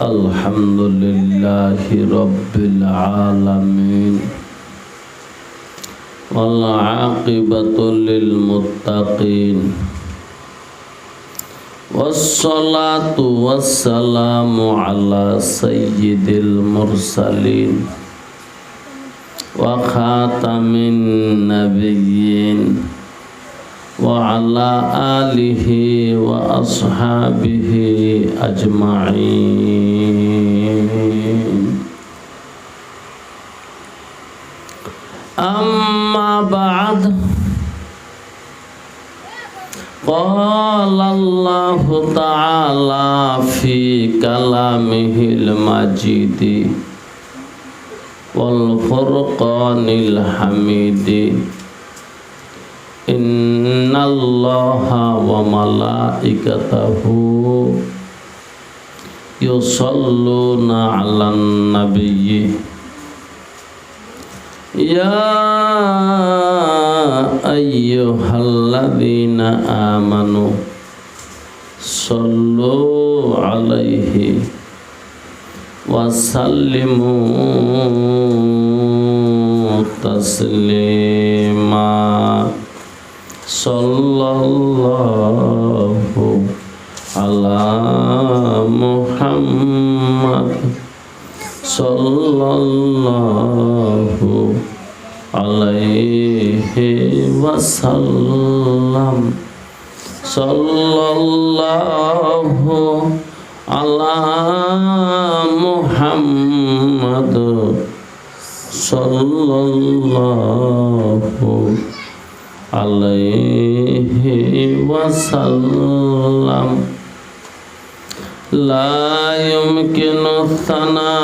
Alhamdulillahi Rabbil Alamin wal aqibatu lil muttaqin wassalatu wassalamu ala sayyidil mursalin wa khatamin nabiyyin wa ala alihi wa ashabihi ajma'in. Amma ba'd. Qala Allah ta'ala fi kalamihil majidi wal furqanil hamidi. Innallaha wa malaikatahu yusalluna 'alan nabiyyi ya ayyuhalladzina amanu sallu 'alaihi wa sallimu taslima. Sallallahu ala Muhammad sallallahu alaihi wasallam. Sallallahu ala Muhammad sallallahu alaihi wasallam. La yumkinu thana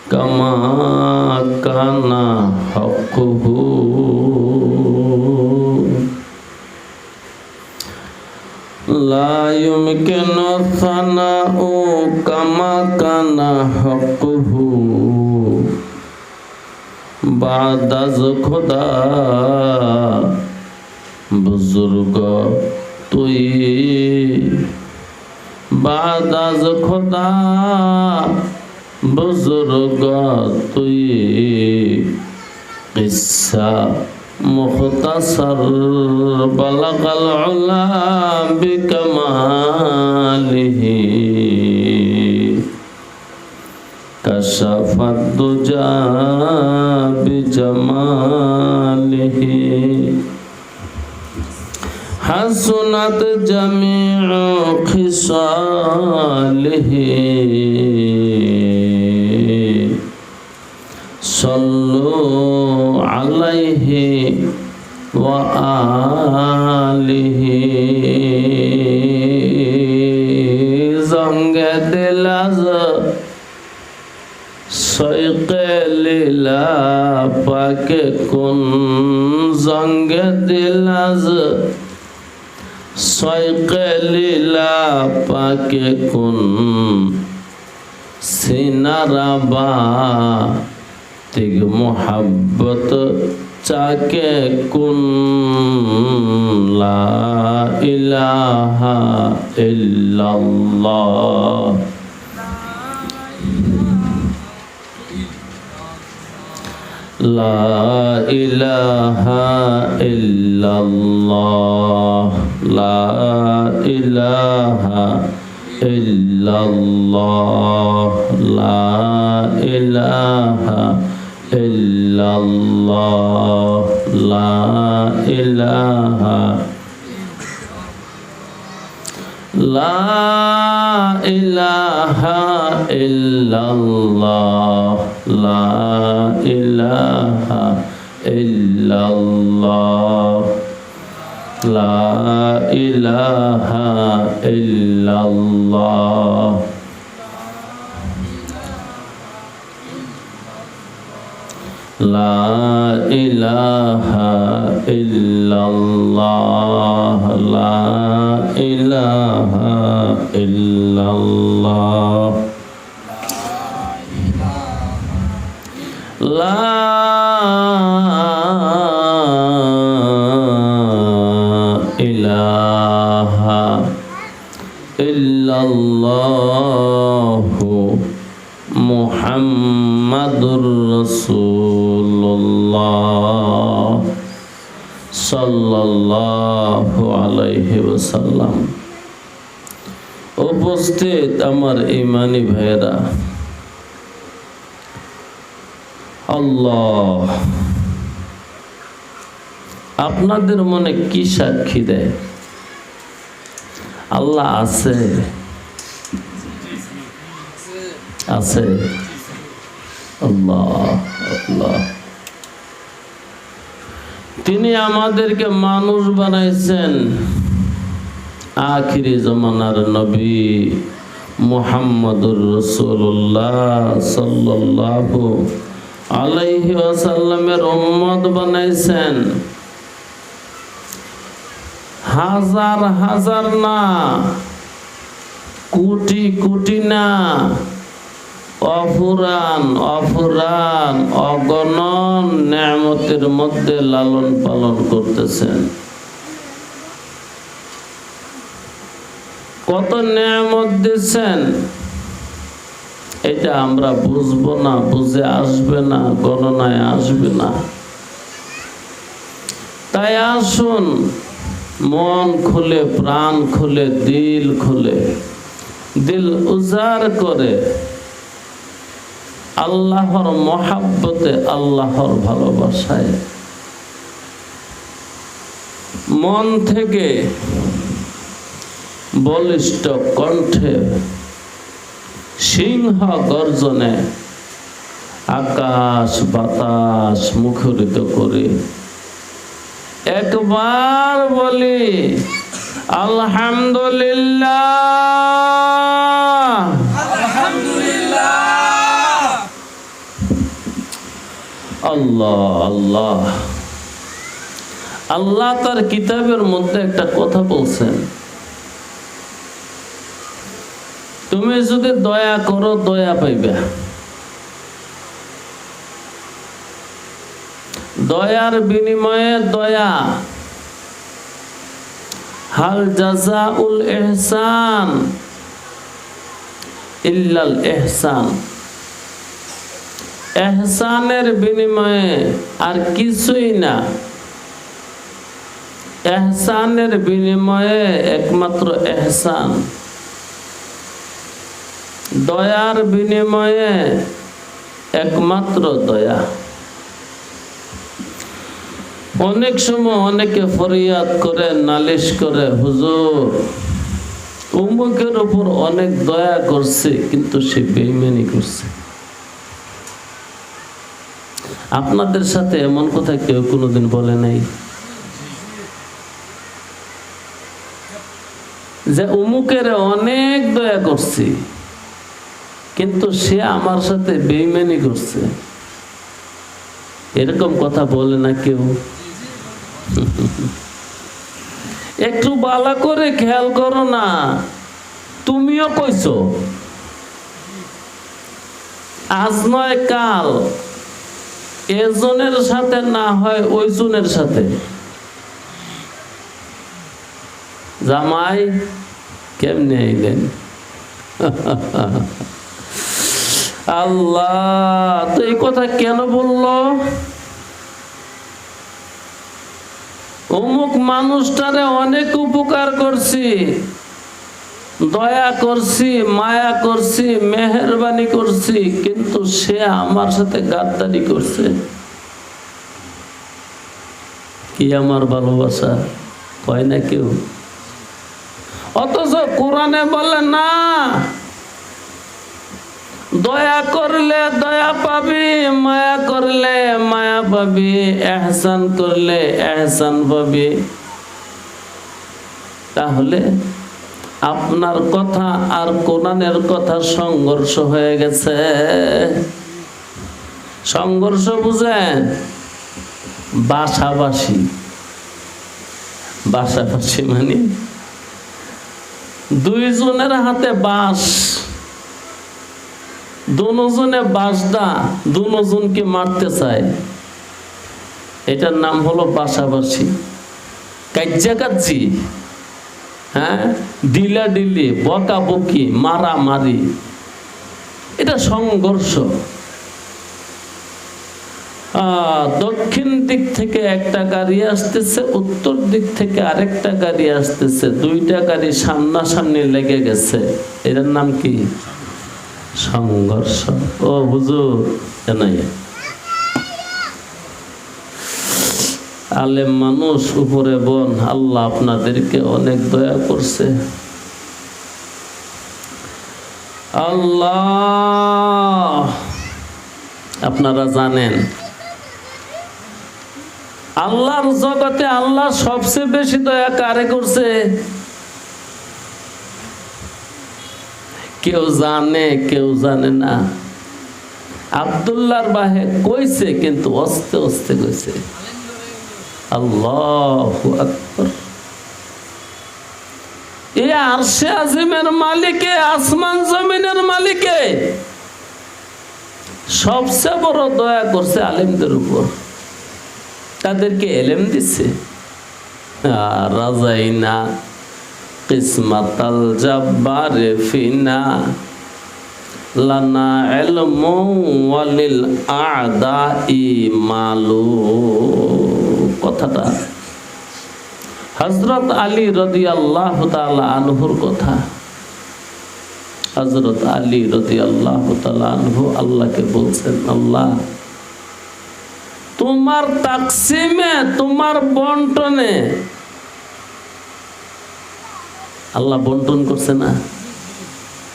kama kana haqquhu. La yumkinu thana'u kama kana haqquhu ba'daz khuda buzurg tui ba'daz khuda buzurg tui qissa mukhtasar balagal ula bikamalihi kasafat duja bijamalihi hasunat jami'u khisalihi. Sallu alaihi wa alihi. Zange dilaz soiqe lila pake kun. Zange dilaz soiqe lila pake kun. Sinaraba tig muhabbat चाके कुन. ला इलाहा इल्लल्लाह ला इलाहा इल्लल्लाह ला इलाहा इल्लल्लाह ला इलाहा illallah la ilaha la ilaha illallah la ilaha illallah la ilaha illallah La ilaha illallah La ilaha illallah La রাসূলুল্লাহ সাল্লাল্লাহু আলাইহি ওয়াসাল্লাম। উপস্থিত আমার ঈমানি ভাইরা, আল্লাহ আপনাদের মনে কি সাক্ষী দেয়? আল্লাহ আছে, আছে। আল্লাহ আল্লাহ, তিনি আমাদেরকে মানুষ বানাইছেন। আখিরি জমানার নবী মুহাম্মদুর রাসূলুল্লাহ সাল্লাল্লাহু আলাইহি ওয়াসাল্লামের উম্মত বানাইছেন। হাজার হাজার না, কোটি কোটি না, অফুরান অফুরান অগণন নেয়ামতের মধ্যে লালন পালন করতেছেন। কত নেয়ামত দিচ্ছেন, এটা আমরা বুঝবো না, বুঝে আসবে না, গণনায় আসবে না। তাই আসুন, মন খুলে, প্রাণ খুলে, দিল খুলে, দিল উজাড় করে আল্লাহর মহাব্বতে, আল্লাহর ভালোবাসায় মন থেকে বলিষ্ঠ কণ্ঠে সিংহ গর্জনে আকাশ বাতাস মুখরিত করে একবার বলি আলহামদুলিল্লাহ, আলহামদুলিল্লাহ। আল্লাহ আল্লাহ। আল্লাহ তার কিতাবের মধ্যে একটা কথা বলছেন, তুমি যদি দয়া করো দয়া পাইবে। দয়ার বিনিময়ে দয়া। হাল জাযাউল ইহসান ইল্লাল ইহসান। ইহসানের বিনিময়ে আর কিছুই না। ইহসানের বিনিময়ে একমাত্র ইহসান। দয়ার বিনিময়ে একমাত্র দয়া। অনেক সময় অনেকে ফরিয়াদ করে, নালিশ করে, হুজুর অমুকের উপর অনেক দয়া করছে কিন্তু সে বেঈমানি করছে। আপনাদের সাথে এমন কথা কেউ কোনোদিন বলে নাই যে অমুকের অনেক দয়া করছি কিন্তু সে আমার সাথে বেঈমানি করছে? এরকম কথা বলে না কেউ? একটু ভালো করে খেয়াল করো না, তুমিও কইছো আজ নয় কাল এজনের সাথে না হয় ওইজনের সাথে। জামাই কেমনে আইলেন? আল্লাহ তো এই কথা কেন বললো? অমুক মানুষটারে অনেক উপকার করছি, দয়া করছি, মায়া করছি, মেহেরবানি করছি, কিন্তু সে আমার সাথে গাদ্দারি করছে। কি আমার ভালোবাসা? কয় না কেউ। অথচ কোরআনে বলে না, দয়া করলে দয়া পাবি, মায়া করলে মায়া পাবি, ইহসান করলে ইহসান পাবি। তাহলে আপনার কথা আর কোরআনের কথা সংঘর্ষ হয়ে গেছে। সংঘর্ষ বুঝেন? বাসাবাসী। বাসাবাসী মানে দুইজনের হাতে বাঁশ, দুজনে বাঁশদা দুজনকে মারতে চায়, এটার নাম হলো বাসাবাসী। কাজ্জাকাজ্জি, হ্যাঁ, ডিলা ডিলি, বকাবকি, মারামারি, এটা সংঘর্ষ। দক্ষিণ দিক থেকে একটা গাড়ি আসতেছে, উত্তর দিক থেকে আরেকটা গাড়ি আসতেছে, দুইটা গাড়ি সামনাসামনি লেগে গেছে। এটার নাম কি? সংঘর্ষ। ও হুজুর জানাই, আলেম মানুষ উপরে বোন, আল্লাহ আপনাদেরকে অনেক দয়া করছে। আল্লাহ, আপনারা জানেন আল্লাহর জগতে আল্লাহ সবচেয়ে বেশি দয়া কারে করছে? কেউ জানে, কেউ জানে না। আব্দুল্লাহর বাহে কইছে, কিন্তু অস্তে অস্তে কইছে। আল্লাহু আকবার। এই আরশে আজিমের মালিকে, আসমান জমিনের মালিকে সবচেয়ে বড় দয়া করছে আলেমদের উপর। তাদেরকে এলেম দিছে। রাজাইনা কিসমাতাল জাব্বারে ফিনা লানা ইলমু ওয়ালিল আ'দাই মালু। কথাটা হযরত আলী রাদিয়াল্লাহু তাআলা আনহুর কথা। হযরত আলী রাদিয়াল্লাহু তাআলা আনহু আল্লাহকে বলছেন, আল্লাহ তোমার তাকসিমে, তোমার বন্টনে, আল্লাহ বন্টন করছে না?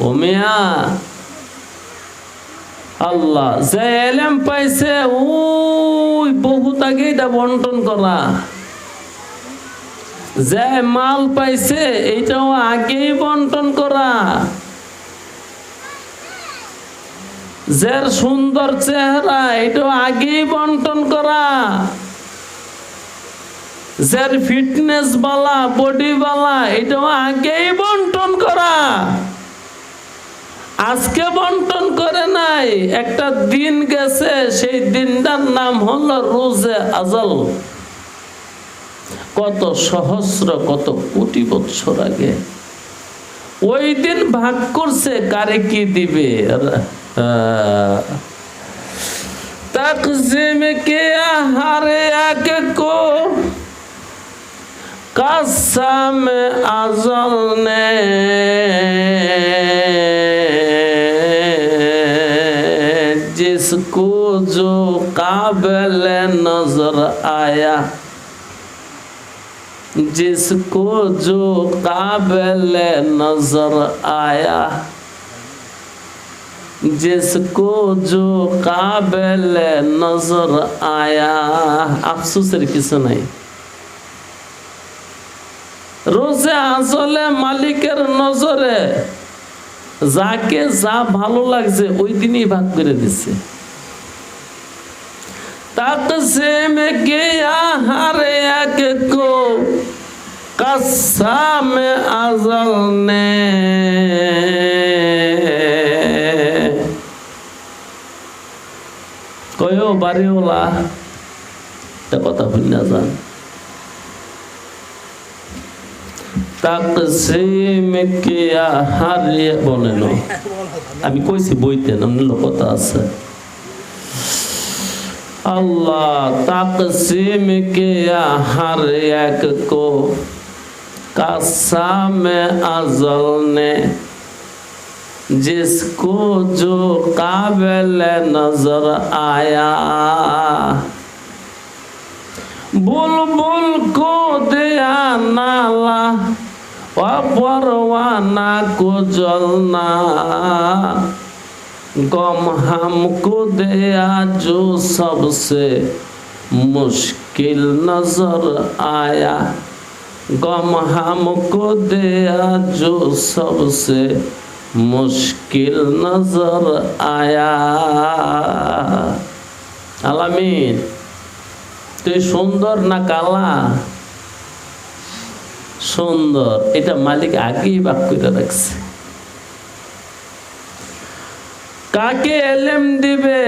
ও মিয়া, আল্লাহ যে এলেম পাইছে ওই বহুত আগে এটা বন্টন করা, যে মাল পাইছে এইটাও আগেই বন্টন করা, যার সুন্দর চেহারা এটাও আগেই বন্টন করা, যার ফিটনেস বালা, বডি বালা এটাও আগেই বন্টন করা। আজকে বন্টন করে নাই, একটা দিন গেছে, সেই দিনটার নাম হলো রোজে আজল। কত সহস্র, কত কোটি বছর আগে ওই দিন ভাগ করছে কারে কি দিবে। तक़सीम किया हर एक को कसम अज़ल ने, जिसको जो काबिल नजर आया, जिसको जो काबिल नजर आया, जिसको जो काबिल नजर आया। আফসোসের কিছু নাই। রোজে আসলে মালিকের নজরে যাকে যা ভালো লাগছে ওই দিনই ভাগ করে দিচ্ছে। তাকসীম কিয়া হর এক কো কসম আজল নে, কয়ো বাড়িওয়ালা একটা কথা ভুলে যান। তাকসীম কিয়া হর বলেন, আমি কইছি বইতে নামলো কথা আছে। আল্লাহ তাকসীম কিয়া হর এক কো কসম আজল নে, जिसको जो काबिल नजर आया। बुलबुल को दिया नाला व परवाना को जलना, गम हमको दिया जो सबसे मुश्किल नजर आया, गम हमको दिया जो सबसे मुश्किल नजर आया। আলামিন তুই সুন্দর না কালা? সুন্দর, এটা মালিক আগেই বাক করে রাখছে। কাকে এলেম দিবে,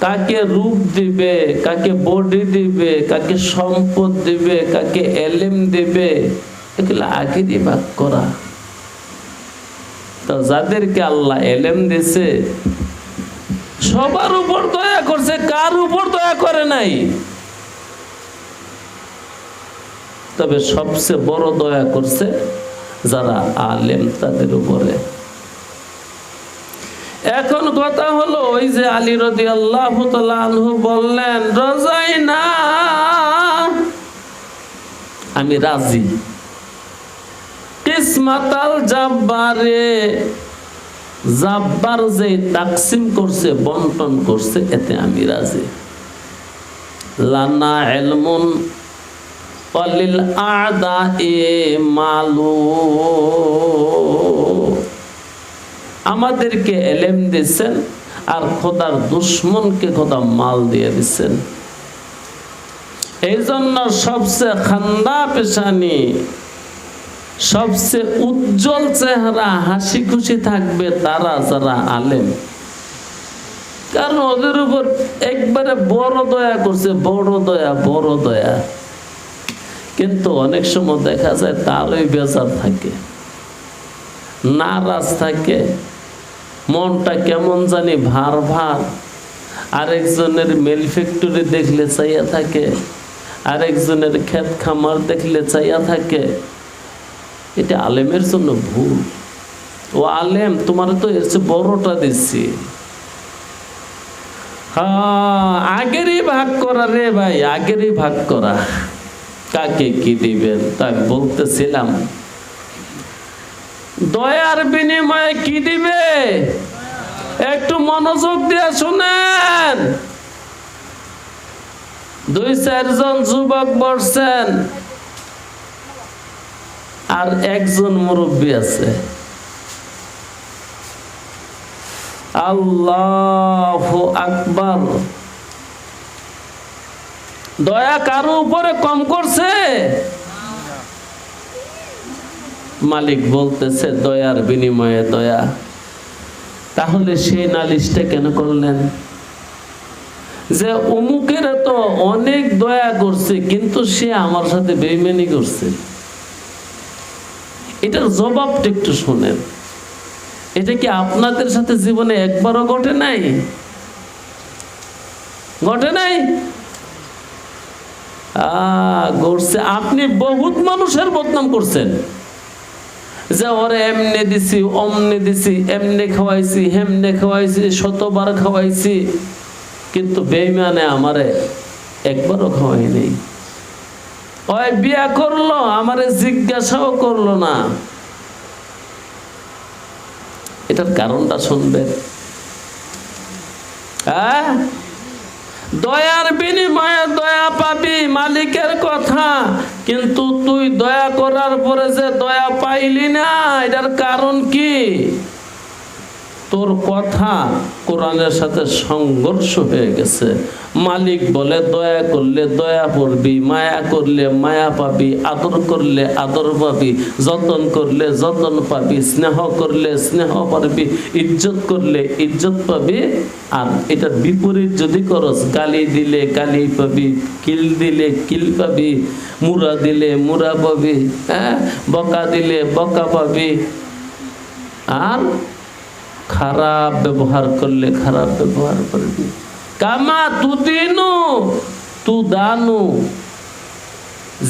কাকে রূপ দিবে, কাকে বডি দিবে, কাকে সম্পদ দিবে, কাকে এলেম দিবে, এগুলো আগেই বাক করা। তো যাদেরকে আল্লাহ এলেম দিয়েছে সবার উপর দয়া করছে, কার উপর দয়া করে নাই? তবে সবচেয়ে বড় দয়া করছে যারা আলেম তাদের উপরে। এখন কথা হলো, ওই যে আলী রাদিয়াল্লাহু তাআলা আনহু বললেন, রাজাইনা, আমি রাজি, কিসমাতাল জাব্বারে, জাব্বার যে তাকসিম করছে, বন্টন করছে, এতে আমি রাজি। লানা ইলমুন ওয়ালিল আদায়ে মালু, আমাদেরকে এলেম দিয়েছেন আর খোদার দুশ্মনকে খোদা মাল দিয়ে দিচ্ছেন। এই জন্য সবচেয়ে খান্দা পেশানি, সবচেয়ে উজ্জ্বল চেহারা, হাসি খুশি থাকবে তারা যারা আলেম। কারণ ওদের উপর একবারে বড় দয়া করছে, বড় দয়া, বড় দয়া। কিন্তু অনেক সময় দেখা যায় তারই বেজার থাকে, নারাজ থাকে, মনটা কেমন জানি ভার ভার। আরেকজনের মেল ফ্যাক্টরি দেখলে চাইয়া থাকে, আরেকজনের ক্ষেত খামার দেখলে চাইয়া থাকে। এটা আলেমের জন্য ভুল। ও আলেম, তোমার তো এর চেয়ে বড়টা দিচ্ছি। হ্যাঁ, আগেরই ভাগ করা রে ভাই, আগেরই ভাগ করা। কাকে কি দিবেন তা আমি বলতেছিলাম। দয়ার বিনিময়ে কি দিবে? একটু মনোযোগ দিয়ে শুনেন। 2-4 জন যুবক বসছেন আর একজন মুরব্বী আছে। আল্লাহু আকবার। দয়া কারো উপরে কম করছে? মালিক বলতেছে দয়ার বিনিময়ে দয়া। তাহলে সেই নালিশটা কেন করলেন? যে অমুকের তো অনেক দয়া করছে, কিন্তু সে আমার সাথে বেইমানি করছে। এটার জবাবটা একটু শোনেন। এটা কি আপনাদের সাথে জীবনে একবারও ঘটে নাই? ঘটে নাই? ঘটছে। আপনি বহুত মানুষের বদনাম করছেন, যে ওরে এমনে দিছি, অমনে দিছি, এমনে খাওয়াইছি, হেমনে খাওয়াইছি, শতবার খাওয়াইছি, কিন্তু বেঈমানে আমারে একবারও খাওয়াই নেই। ওই বিয়া করলো, আমারে জিজ্ঞাসাও করলো না। এটার কারণটা শুনবেন। দয়ার বিনিময়ে দয়া পাবি, মালিকের কথা। কিন্তু তুই দয়া করার পরে যে দয়া পাইলি না, এটার কারণ কি? তোর কথা কোরআনের সাথে সংঘর্ষ হয়ে গেছে। মালিক বলে দয়া করলে দয়া পড়বি, মায়া করলে মায়া পাবি, আদর করলে আদর পাবি, যতন করলে যতন পাবি, স্নেহ করলে স্নেহ পাবি, ইজ্জত করলে ইজ্জত পাবি। আর এটার বিপরীত যদি করস, গালি দিলে গালি পাবি, কিল দিলে কিল পাবি, মুরা দিলে মুরা পাবি, বকা দিলে বকা পাবি, আর খারাপ ব্যবহার করলে খারাপ ব্যবহার করবি। কামা তুদিনু তুদানু,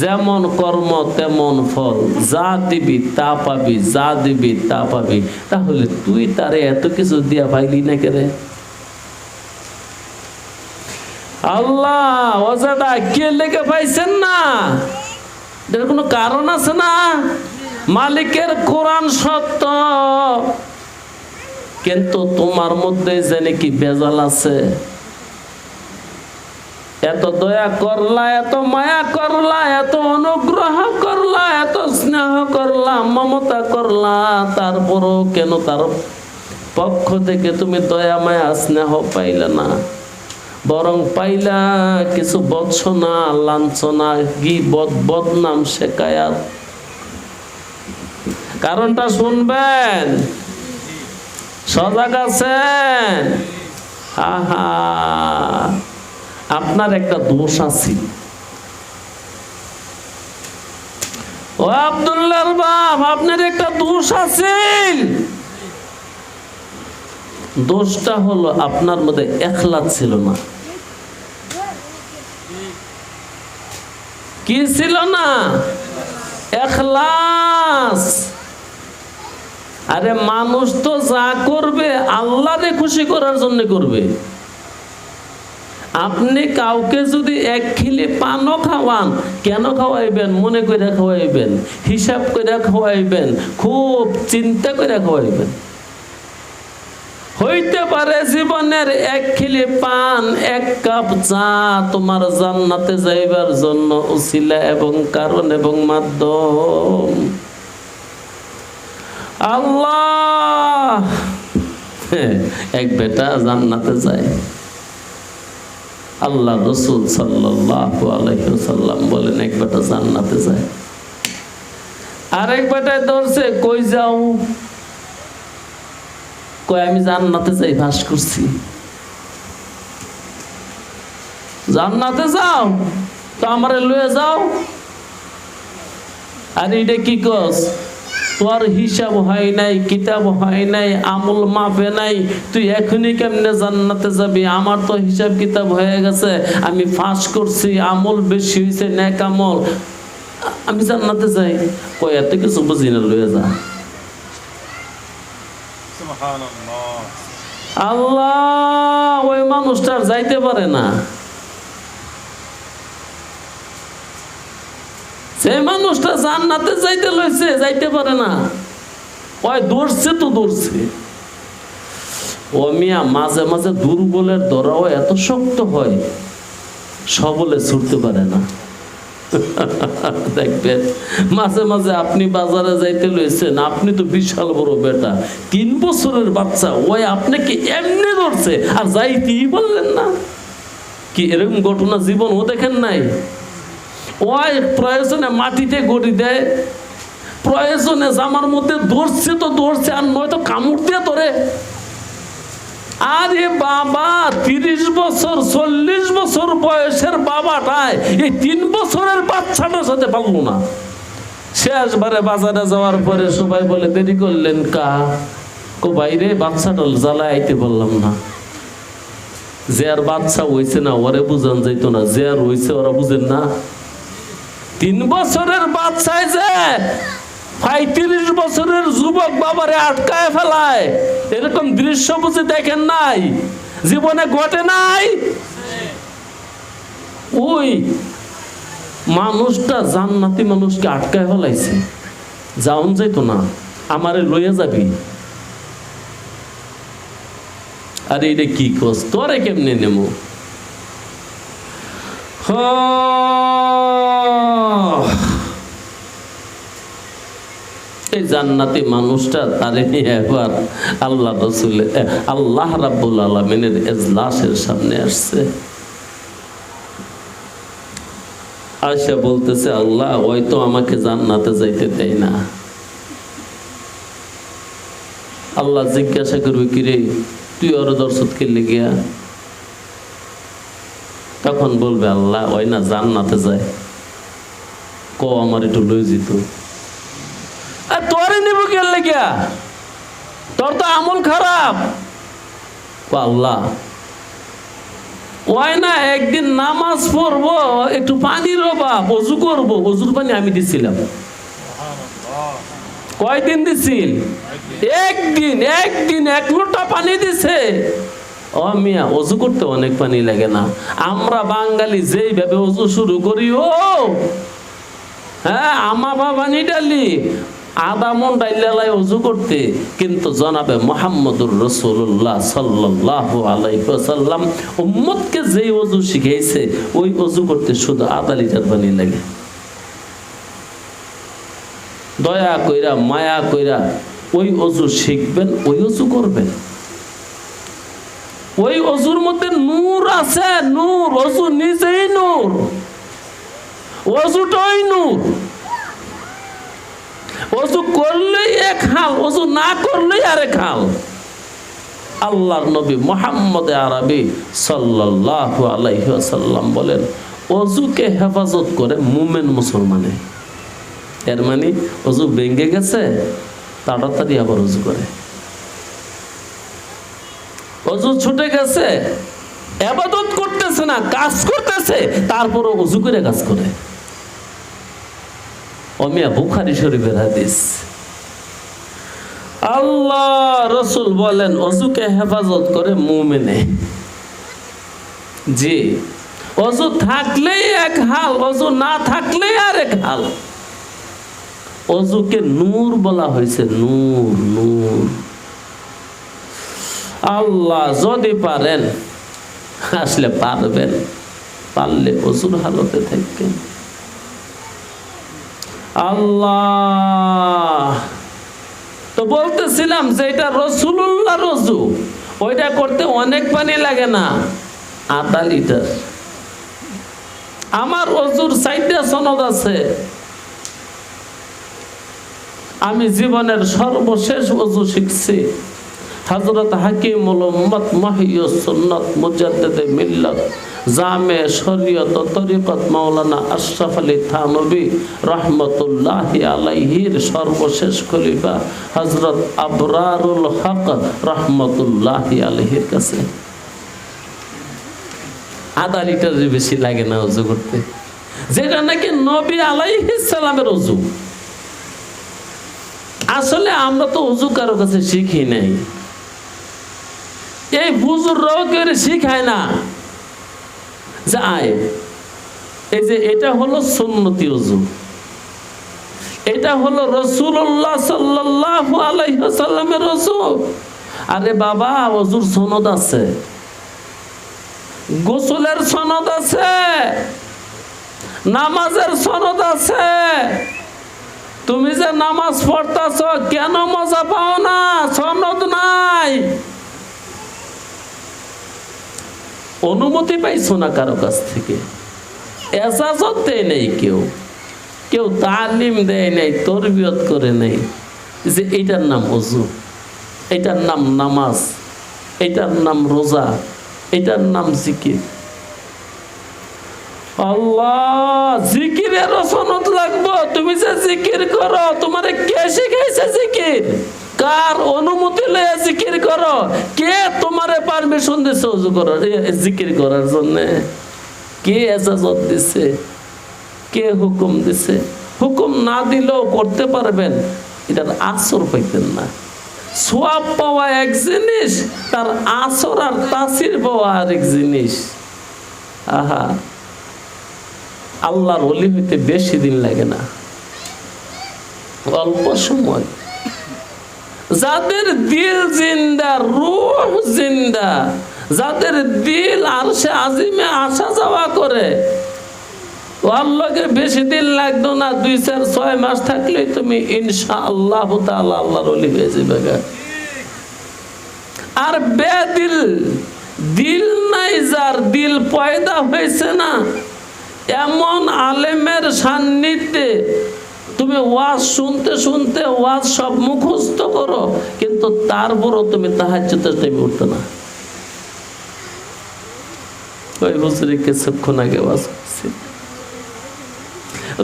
যেমন কর্ম তেমন ফল, যা দিবি তা পাবি, যা দিবি তা পাবি। তাহলে তুই তারে এত কিছু দিয়া পাইলি না কেরে? আল্লাহ ওজাটা কে লেগে পাইছেন না? এর কোনো কারণ আছে না? মালিকের কোরআন সত্য, কিন্তু তোমার মধ্যে জেনে কি বেজাল আছে। এত দয়া করলা, এত মায়া করলা, এত অনুগ্রহ করলা, এত স্নেহ করলা, মমতা করলা, তারপরও কেন তার পক্ষ থেকে তুমি দয়া মায়া স্নেহ পাইলা না? বরং পাইলা কিছু বৎসনা, লাঞ্ছনা, গীবত, বদনাম, শেকায়াত। কারণটা শুনবেন, সজাগ আছেন? আহা, আপনার একটা দোষ আছে। ও আব্দুল্লাহর বাপ, আপনার একটা দোষ আছে। দোষটা হলো আপনার মধ্যে ইখলাস ছিল না। কি ছিল না? ইখলাস। আরে মানুষ তো যা করবে আল্লাহরে খুশি করার জন্য করবে। আপনি কাউকে যদি এক খিলি পানও খাওয়ান, কেন খাওয়াইবেন? মনে করে খাওয়াইবেন, হিসাব করে খাওয়াইবেন, খুব চিন্তা করে খাওয়াইবেন। হইতে পারে জীবনের এক খিলি পান, এক কাপ চা তোমার জান্নাতে যাইবার জন্য উসিলা এবং কারণ এবং মাধ্যম। আল্লাহ, এক বেটা জান্নাতে যায়। আল্লাহ রাসূল সাল্লাল্লাহু আলাইহি ওয়াসাল্লাম বলেন এক বেটা জান্নাতে যায়। আরেক বেটায় ধরছে, কই যাও? কই আমি জান্নাতে যাই, ভাস করছি। জান্নাতে যাও তো আমারে লয়ে যাও। আর এটা কি কস? তোর হিসাব হয় নাই, কিতাব হয় নাই, আমল মাপে নাই, তুই এখনই কেমনে জান্নাতে যাবি? আমার তো হিসাব কিতাব হয়ে গেছে, আমি ফাঁস করছি, আমল বেশি হয়েছে, নেক আমল, আমি জান্নাতে যাই। কই এত কিছু বুঝি না, লয়ে যা। আল্লাহ, ওই মানুষটা যাইতে পারে না। সেই মানুষটা জান্নাতে যাইতে লইছে, যাইতে পারে না। ওই দৌড়ছে তো দৌড়ছে। ও মিয়া, মাঝে মাঝে দুর্বলের ধরাও এত শক্ত হয়, সবলে ছুটতে পারে না। দেখবেন মাঝে মাঝে আপনি বাজারে যাইতে লইছেন, আপনি তো বিশাল বড় বেটা, 3 বছরের বাচ্চা, ওই আপনাকে এমনি ধরছে আর যাইতেই বললেন না। কি এরকম ঘটনা জীবনও দেখেন নাই? ওই প্রয়োজনে মাটিতে গড়ি দেয়, প্রয়োজনে জামার মধ্যে ধরছে তো ধরছে, আর নয়তো কামড় দিয়ে ধরে। আরে বাবা, 30 বছর 40 বছর বয়সের বাবাটায় এই 3 বছরের বাচ্চাটার সাথে পারল না। শেষবারে বাজারে যাওয়ার পরে সবাই বলে, দেরি করলেন কা? কো বাইরে বাচ্চাটা জ্বালায় আইতে বললাম না। যে আর বাচ্চা হইছে না ওরে বুঝান যাইতো না, যে আর হইছে ওরা বুঝেন না। 3 বছরের বাচ্চায় যে 35 বছরের যুবক বাবারে আটকায় ফেলায়, এরকম দৃশ্য বুঝে দেখেন নাই? জীবনে ঘটে নাই? ওই মানুষটা জান্নাতি মানুষকে আটকায় ফেলাইছে, যাওন যাইতো না, আমারে লইয়া যাবি। আরে এটা কি কস? তোরে কেমনে নেমো? এই জান্নাতি মানুষটা তারে নিয়ে একবার আল্লাহ রাসূল, আল্লাহ রাব্বুল আলামিনের এজলাসের সামনে আসছে। আয়েশা বলতেছে, আল্লাহ ওই তো আমাকে জান্নাতে যাইতে দেয় না। আল্লাহ জিজ্ঞাসা করবে, কিরে তুই ওর দর্শত খেলে গিয়া? তখন বলবে, আল্লাহ ওই না জান্নাতে যায়, ক আমার একটু লই যেত। আর তোরে নিব গেলে গিয়া, তোর তো আমল খারাপ। আল্লাহ ওই না একদিন নামাজ পড়বো, একটু পানির অভাব, অজু করবো, অজুর পানি আমি দিছিলাম। কয়দিন দিছিল? একদিন 1 লোটা পানি দিছে। ও মিয়া, অজু করতে অনেক পানি লাগে না? আমরা বাঙালি যেইভাবে অজু শুরু করি, ও হ্যাঁ আমা পানি ডালি, আধা মন ডাইলাই অজু করতে। কিন্তু জনাবে মুহাম্মদুর রাসূলুল্লাহ সাল্লাল্লাহু আলাইহি ওয়াসাল্লাম উম্মতকে যেই অজু শিখাইছে, ওই অজু করতে শুধু আধা লিটার পানি লাগে। দয়া কইরা, মায়া কইরা ওই অজু শিখবেন, ওই অজু করবেন। ওই অজুর মধ্যে নূর আছে, নূর। অজু নিজেই নূর, অজুটাই নূর। অজু করলেই এক হাল, অজু না করলেই আরেক হাল। আল্লাহর নবী মুহাম্মদ আরবি সাল্লাল্লাহু আলাইহি ওয়াসাল্লাম বলেন, অজুকে হেফাজত করে মুমিন মুসলমানে। এর মানে অজু ভেঙে গেছে, তাড়াতাড়ি আবার অজু করে। অজু ছুটে গেছে, ইবাদত করতেছে না, কাজ করতেছে, তারপরও অজু করে কাজ করে। অমিয়া বুখারী শরীফের হাদিস। আল্লাহ রসুল বলেন অজুকে হেফাজত করে মুমিনে। জি, অজু থাকলেই এক হাল, অজু না থাকলেই আর এক হাল। অজুকে নূর বলা হয়েছে, নূর নূর। আল্লাহ যদি পারেন, আসলে পারবেন, পারলে অজুর হালতে থাকবেন। আল্লাহ, তো বলতেছিলাম যে এটা রাসূলুল্লাহর অজু, ওইটা করতে অনেক পানি লাগে না, আধা লিটার। আমার অজুর 4টা সনদ আছে। আমি জীবনের সর্বশেষ অজু শিখছি হযরত হাকিমুল উম্মত মাহিয়ুস সুন্নাত মুজাদ্দিদে মিল্লাত জামে শরীয়ত ও তরিকত মাওলানা আশরাফ আলী থানভী রাহমাতুল্লাহি আলাইহির সর্বশেষ খলিফা হযরত আবরারুল হক রাহমাতুল্লাহি আলাইহির কাছে আধা লিটারের বেশি লাগে না ওযু করতে, যেটা নাকি নবী আলাইহিস সালামের ওযু। আসলে আমরা তো ওযু কারো কাছে শিখি নাই, এই হুজুররাও কেউ শিখায় না যে আয় এই যে এটা হলো সুন্নতি ওযু, এটা হলো রাসূলুল্লাহ সাল্লাল্লাহু আলাইহি ওয়াসাল্লামের ওযু। আরে বাবা, ওযুর সনদ আছে, গোসলের সনদ আছে, নামাজের সনদ আছে। তুমি যে নামাজ পড়তাছ কেন মজা পাও না? সনদ নাই, অনুমতি পাইছো না কারো কাছ থেকে, এজাজত দেয় নাই, কেউ তালিম দেয় নাই, তরবিয়ত করে নাই যে এইটার নাম ওযু, এইটার নাম নামাজ, এইটার নাম রোজা, এইটার নাম জিকির। আল্লাহ, জিকিরেরও সনদ লাগবো। তুমি যে জিকির করো, তোমারে কে শিখাইছে জিকির? কার অনুমতি লয়ে জিকির করো? কে তোমারে পারমিশন দিছে ওযু করার, জিকির করার জন্য? কে ইজাজত দিছে? কে হুকুম দিছে? হুকুম না দিলেও করতে পারবেন, এটার আসর পাইতেন না। সওয়াব পাওয়া এক জিনিস, তার আসর আর তাসির পাওয়া আরেক জিনিস। আহা, আল্লাহর ওলি হইতে বেশি দিন লাগে না, অল্প সময়। যাদের দিল জিন্দা, রূহ জিন্দা, যাদের দিল আরশে আজিমে আসা যাওয়া করে, আল্লাহকে বেশি দিন লাগতো না, 2-4-6 মাস থাকলেই তুমি ইনশাআল্লাহ তাআলা আল্লাহর ওলি হয়ে যাবে। আর বেদিল, দিল নাই যার, দিল পয়দা হয়েছে না, এমন আলেমের সান্নিধ্যে তুমি ওয়াজ শুনতে শুনতে ওয়াজ সব মুখস্থ করো, কিন্তু তারপরও তুমি তাহাজ্জুদের টাইমে উঠতো না। ওই হুজুরে কিছুক্ষণ আগে ওয়াজ করছি,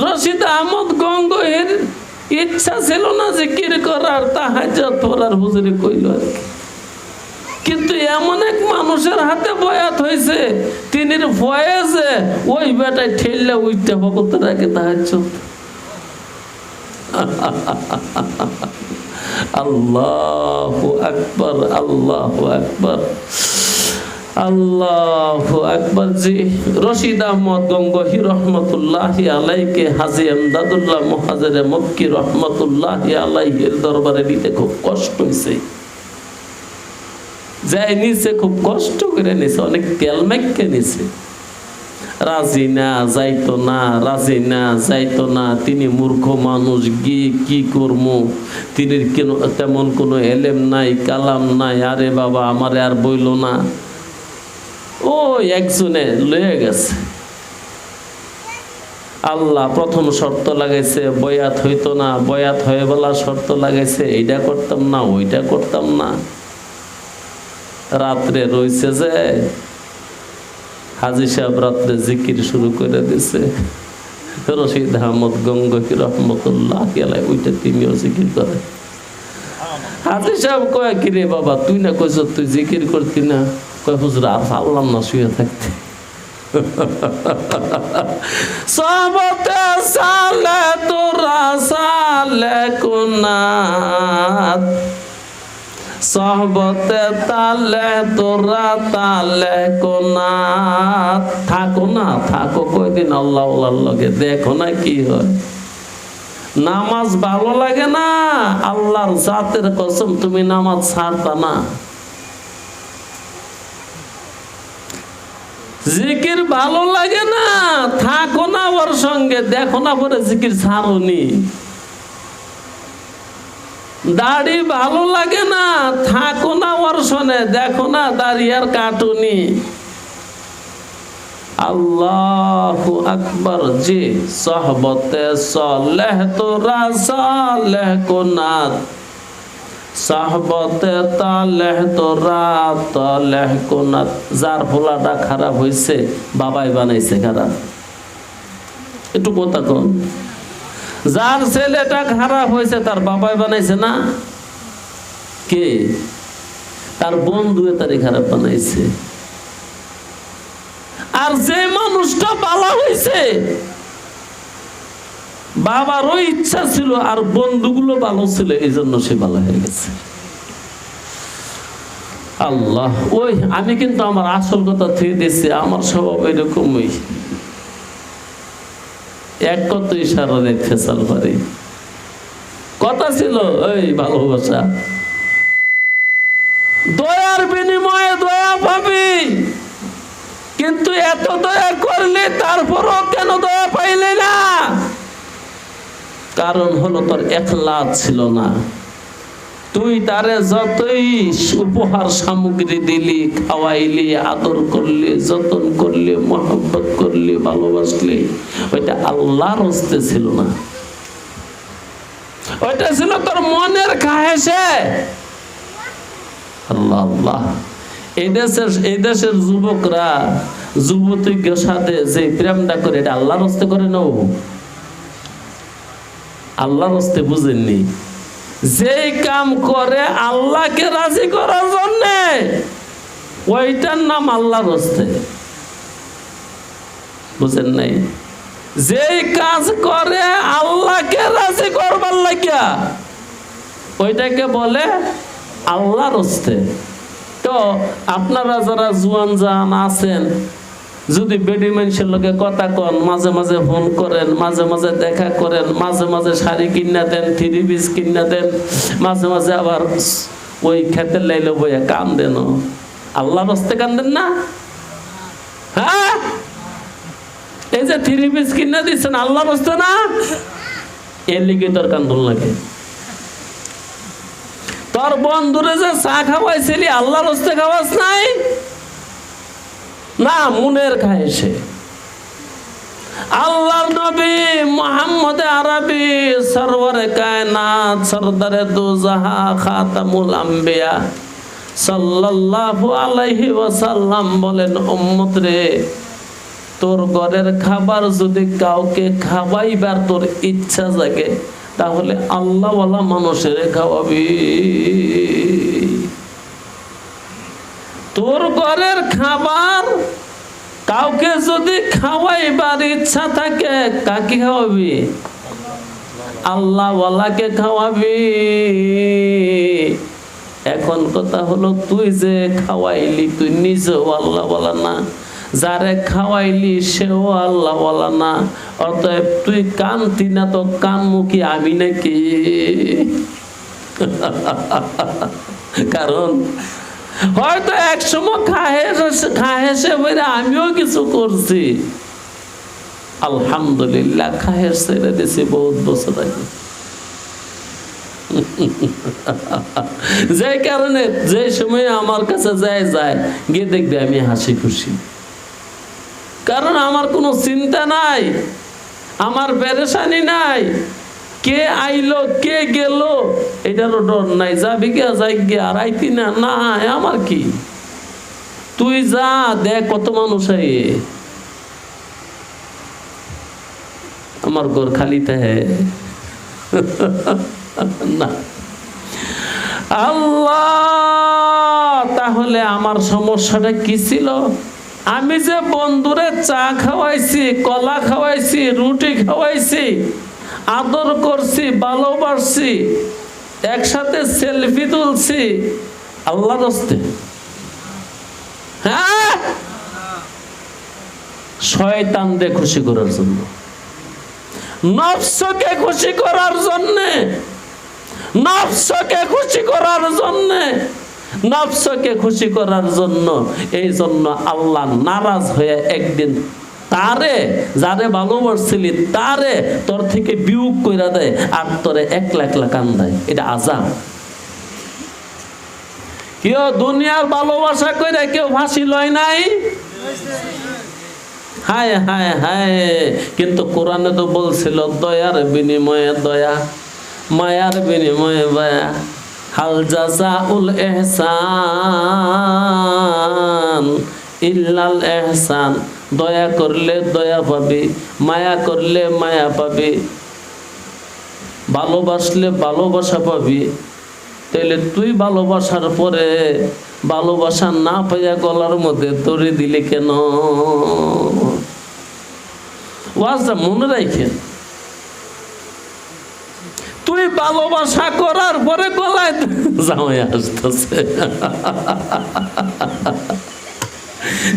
রশিদ আহমদ গঙ্গোহীর ইচ্ছা ছিল না জিকির করার, তাহাজ্জুদ পড়ার, হুজুরে কইল আর কি। কিন্তু এমন এক মানুষের হাতে বয়াত হয়েছে, তিনির ভয়েসে ওই বেটায় ঠেললে উঠতে বলতে রাখে তাহাজ্জুদ। আল্লাহু আকবার, আল্লাহু আকবার, আল্লাহু আকবার। জি, রশিদ আহমদ গঙ্গোহী রহমতুল্লাহি আলাইকে হাজী এমদাদুল্লাহ মুহাজিরে মক্কি রহমতুল্লাহি আলাইহির দরবারে দিতে খুব কষ্ট হয়েছে। যাই নিছে, খুব কষ্ট করে নিছে, অনেক তেল মেখে নিছে। রাজি না, যাইতো না, রাজি না, যাইতো না। তিনি মূর্খ মানুষ, গিয়ে কি করবো? তিনি কেন তেমন কোনো এলেম নাই, কালাম নাই। আরে বাবা, আমারে আর বইল না। ও একজনে লয়ে গেছে। আল্লাহ প্রথম শর্ত লাগাইছে, বয়াত হইতো না, বয়াত হয়ে বলা শর্ত লাগাইছে, এইটা করতাম না, ওইটা করতাম না। রাত্রে রইছে যে হাজী সাহেব রাত্রে জিকির শুরু করে দিছে। রশিদ আহমদ গঙ্গোহী রহমতুল্লাহ আলাইহি ওইটা তিনিও জিকির করে। হাজি সাহেব কয় কি রে বাবা, তুই না কইছ তুই জিকির করতি না? কয় হুজুর আর পারলাম না শুয়ে থাকতে। সহবতে সালে তোরা সালে কুনাত, সহবতে তালে তোরা তালে কোনাত। থাকো না, থাকো কয়দিন আল্লাহ লগে, দেখো না কি হয়। নামাজ ভালো লাগে না, আল্লাহর জাতের কসম তুমি নামাজ ছাড়তা না। জিকির ভালো লাগে না, থাকো না ওর সঙ্গে, দেখো না পরে জিকির ছাড়ুনি। দাড়ি ভালো লাগে না, থাকো না ওর সঙ্গে, দেখো না দাড়ি আর কাটুনি। আল্লাহু আকবার। জি, সহবতে সালেহ তোরা সালেহ কোনাত, সাহবতে তালেহ তোরা তালেহ কোনাত। যার পোলাটা খারাপ হয়েছে বাবাই বানাইছে খারাপ, একটু কথা কন। যার ছেলেটা খারাপ হয়েছে তার বাবাই বানাইছে না? কে? তার বন্ধু তারই খারাপ বানাইছে। আর যে মানুষটা ভালো হয়েছে বাবারও ইচ্ছা ছিল আর বন্ধুগুলো ভালো ছিল, এই জন্য সে ভালো হয়ে গেছে। আল্লাহ, ওই আমি কিন্তু আমার আসল কথা থেকে দিচ্ছি, আমার স্বভাব এরকমই। এক কত ইশারা দেখতে চাল পারি, কথা ছিল ওই ভালোবাসা, দয়ার বিনিময়ে দয়া পাবি। কিন্তু এত দয়া করলে তারপরও কেন দয়া পাইলে না? কারণ হলো তোর ইখলাস ছিল না। তুই তারে যতই উপহার সামগ্রী দিলি, খাওয়াইলি, আদর করলি, যতন করলি, মহব্বত করলি, ভালোবাসলি, ওইটা আল্লাহর হস্তে ছিল না, ওইটা ছিল তোর মনের খাহেশে। আল্লাহ আল্লাহ। এই দেশের যুবকরা যুবতীর সাথে যে প্রেমটা করে এটা আল্লাহর হস্তে করে নাও, আল্লাহর হস্তে বুঝেননি। যেই কাম করে আল্লাহকে রাজি করার জন্য ওইটার নাম আল্লাহর হস্তে, বুঝেন নাই? যেই কাজ করে আল্লাহকে রাজি করবার লাগিয়া ওইটাকে বলে আল্লাহর হস্তে। তো আপনারা যারা জুয়ান জান আছেন, যদি বেডি মানুষের লোকে কথা কন, মাঝে মাঝে ফোন করেন, মাঝে মাঝে দেখা করেন, মাঝে মাঝে শাড়ি কিনা দেন, 3 পিস কিনা দেন, মাঝে মাঝে আবার ওই খেতে লাইলে বইয়া কান দেন, আল্লাহর হস্তে কান্দেন না? হ্যাঁ, এই যে 3 পিস কিনা দিচ্ছেন আল্লাহর হস্তে না? এর লিগে তোর কান্দন লাগে। তোর বন্ধুরে যে চা খাওয়াইছিলি আল্লাহর হস্তে খাওয়াস নাই না, মনের খাইছে। আল্লাহর নবী মুহাম্মদ আরবি সরওয়ারে কায়নাত সরদারে দু জাহা খাতামুল আম্বিয়া সাল্লাল্লাহু আলাইহি ওয়াসাল্লাম বলেন, উম্মত রে, তোর ঘরের খাবার যদি কাউকে খাওয়াইবার তোর ইচ্ছা জাগে তাহলে আল্লাহওয়ালা মানুষের খাওয়াবি। তোর ঘরের খাবার কাউকে যদি খাওয়াইবার ইচ্ছা থাকে কাকে খাওয়াবি? আল্লাহওয়ালাকে খাওয়াবি। এখন কথা হলো, তুই যে খাওয়াইলি তুই নিজেও আল্লাহওয়ালা না, যারে খাওয়াইলি সেও আল্লাহওয়ালা না, অতএব তুই কান্তি না তো কানমুখী আমি নাকি? কারণ হয়তো এক সময় খাহেসে বলে আমিও কিছু করছি, আলহামদুলিল্লাহ খাহেস ছেড়ে দিছি বহুত বছর আগে। যে কারণে যে সময় আমার কাছে যায় গিয়ে দেখবে আমি হাসি খুশি, কারণ আমার কোনো চিন্তা নাই, আমার পেরেশানি নাই, কে আইলো কে গেল এটারও ডর নাই। যাবি গিয়া যাই গিয়া আর আইতি না, না আমার কি, তুই যা দেখ কত মানুষ আই, আমার ঘর খালি থাকে না। আল্লাহ, তাহলে আমার সমস্যাটা কি ছিল? আমি যে বন্ধুরে চা খাওয়াইছি, কলা খাওয়াইছি, রুটি খাওয়াইছি, আদর করছি, ভালোবাসছি, একসাথে সেলফি তুলছি আল্লাহর রাস্তে, হ্যাঁ, শয়তানকে খুশি করার জন্য, নফসকে খুশি করার জন্য, নফসকে খুশি করার জন্য, নফসকে খুশি করার জন্য। এই জন্য আল্লাহ নারাজ হয়ে একদিন তারে, যারে ভালোবাসছিলি তারে তোর থেকে বিয়োগ কইরা দেয় আর তোরে একলা একলা কান্দায়। এটা আযাব। কেউ দুনিয়ার ভালোবাসা কইরা কেউ ফাঁসি লয় নাই? হায় হায় হায়। কিন্তু কোরআনে তো বলছিল দয়ার বিনিময়ে দয়া, মায়ার বিনিময়ে মায়া। হাল জাযাউল ইহসান ইল্লাল ইহসান। দয়া করলে দয়া পাবি, মায়া করলে মায়া পাবি, ভালোবাসলে ভালোবাসা পাবি। তাহলে তুই ভালোবাসার পরে ভালোবাসা না পাইয়া গলার মধ্যে দড়ি দিলি কেন? ওয়াজটা মনে রাখেন, তুই ভালোবাসা করার পরে গলায় জামাই আসতেছে।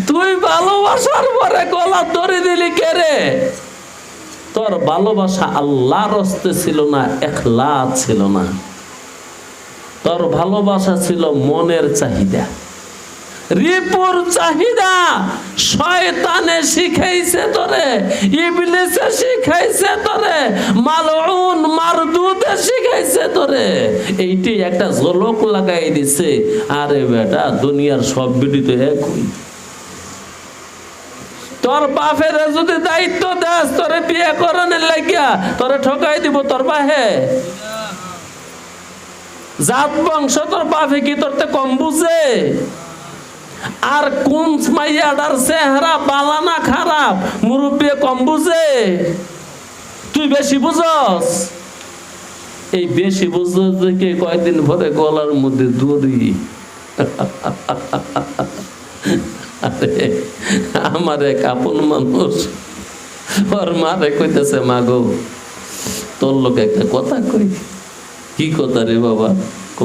তুই ভালোবাসার পরে গলা দড়ি দিলি কে রে? তোর ভালোবাসা আল্লাহর রাস্তে ছিল না, ইখলাস ছিল না। তোর ভালোবাসা ছিল মনের চাহিদা, রিপুর চাহিদা। শয়তানে শিখাইছে তোরে, ইবলিসে শিখাইছে তোরে, মালউন মারদুদে শিখাইছে তোরে। এইটি একটা ঝলক লাগাই দিছে। আরে বেটা, দুনিয়ার সব বিড়ি তো একই। তোর বাপের যদি দায়িত্ব দেস তোরে বিয়ে করানোর লাগিয়া, তোরে ঠকাই দিব তোর বাহে। জাত বংশ তোর বাপে কি তোরতে কম বুঝে? আর কোন মাইয়াটার চেহারা বালা না খারাপ মুরব্বী কম বুঝে? তুই বেশি বুঝস। এই বেশি বুঝস দেখে কয়েকদিন পরে গলার মধ্যে দড়ি। আরে আমার এক আপন মানুষ ওর মারে কইতেছে, মা গো তোর লোক একটা কথা কই। কি কথা রে বাবা?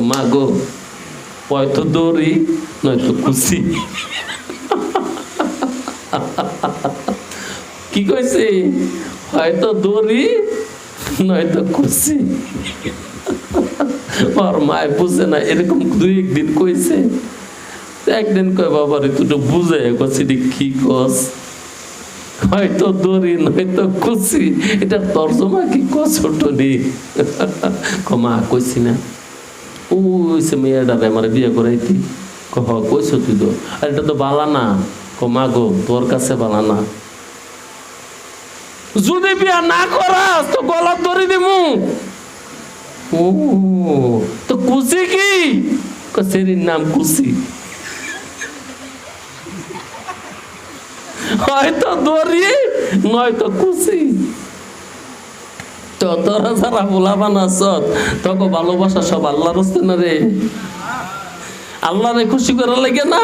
মা গো, হয়তো দড়ি নয়তো খুশি। কি কইছে? হয়তো দড়ি নয়তো খুশি। ওর মায় বুঝে না, এরকম দুই একদিন কইছে। একদিন কয় বাবা রে তুই তো বুঝে কছিলি কি কস? হয়তো দড়ি নয়তো খুশি। এটা তর্জমা কি কস ছোট নি? মা কইছি না ওইসে মেয়েটারে আমার বিয়ে করাইতি। কইস তুই তো, আর এটা তো বালা না। মা গো তোর কাছে বালা না, যদি বিয়া না করাস তো গলার দড়ি দিমু। ও তো কুচি কি? সেরির নাম কুচি। হয়তো দড়ি নয়তো কুচি। তো তোরা যারা ভোলাবান আছ তোকে ভালোবাসা সব আল্লাহর রাস্তে না রে, আল্লাহরে খুশি করার লাগে না,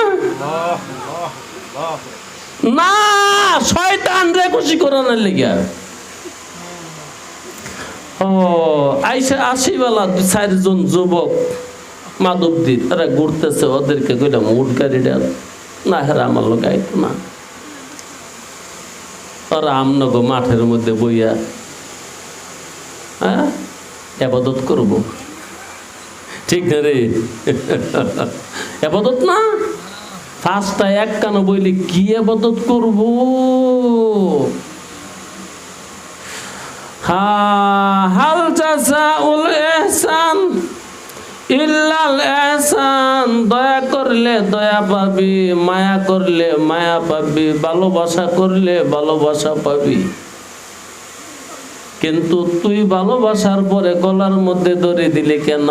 না শয়তান রে খুশি করানোর লেগে। ও আইসা আসিবেলা 4 জন যুবক মাধবদী তারা ঘুরতেছে, ওদেরকে কইলাম উঠ গাড়িটা না, হেরা আমার লোক আইতো না। ওরা আমনগো মাঠের মধ্যে বইয়া হ্যাঁ ইবাদত করবো, ঠিক না রে? ইবাদত না, ফার্স্টটা এক কানো বইলে কি ইবাদত করবো? হাল জাযাউল ইহসান ইল্লাল ইহসান। দয়া করলে দয়া পাবি, মায়া করলে মায়া পাবি, ভালোবাসা করলে ভালোবাসা পাবি। কিন্তু তুই ভালোবাসার পরে গলার মধ্যে দড়ি দিলি কেন?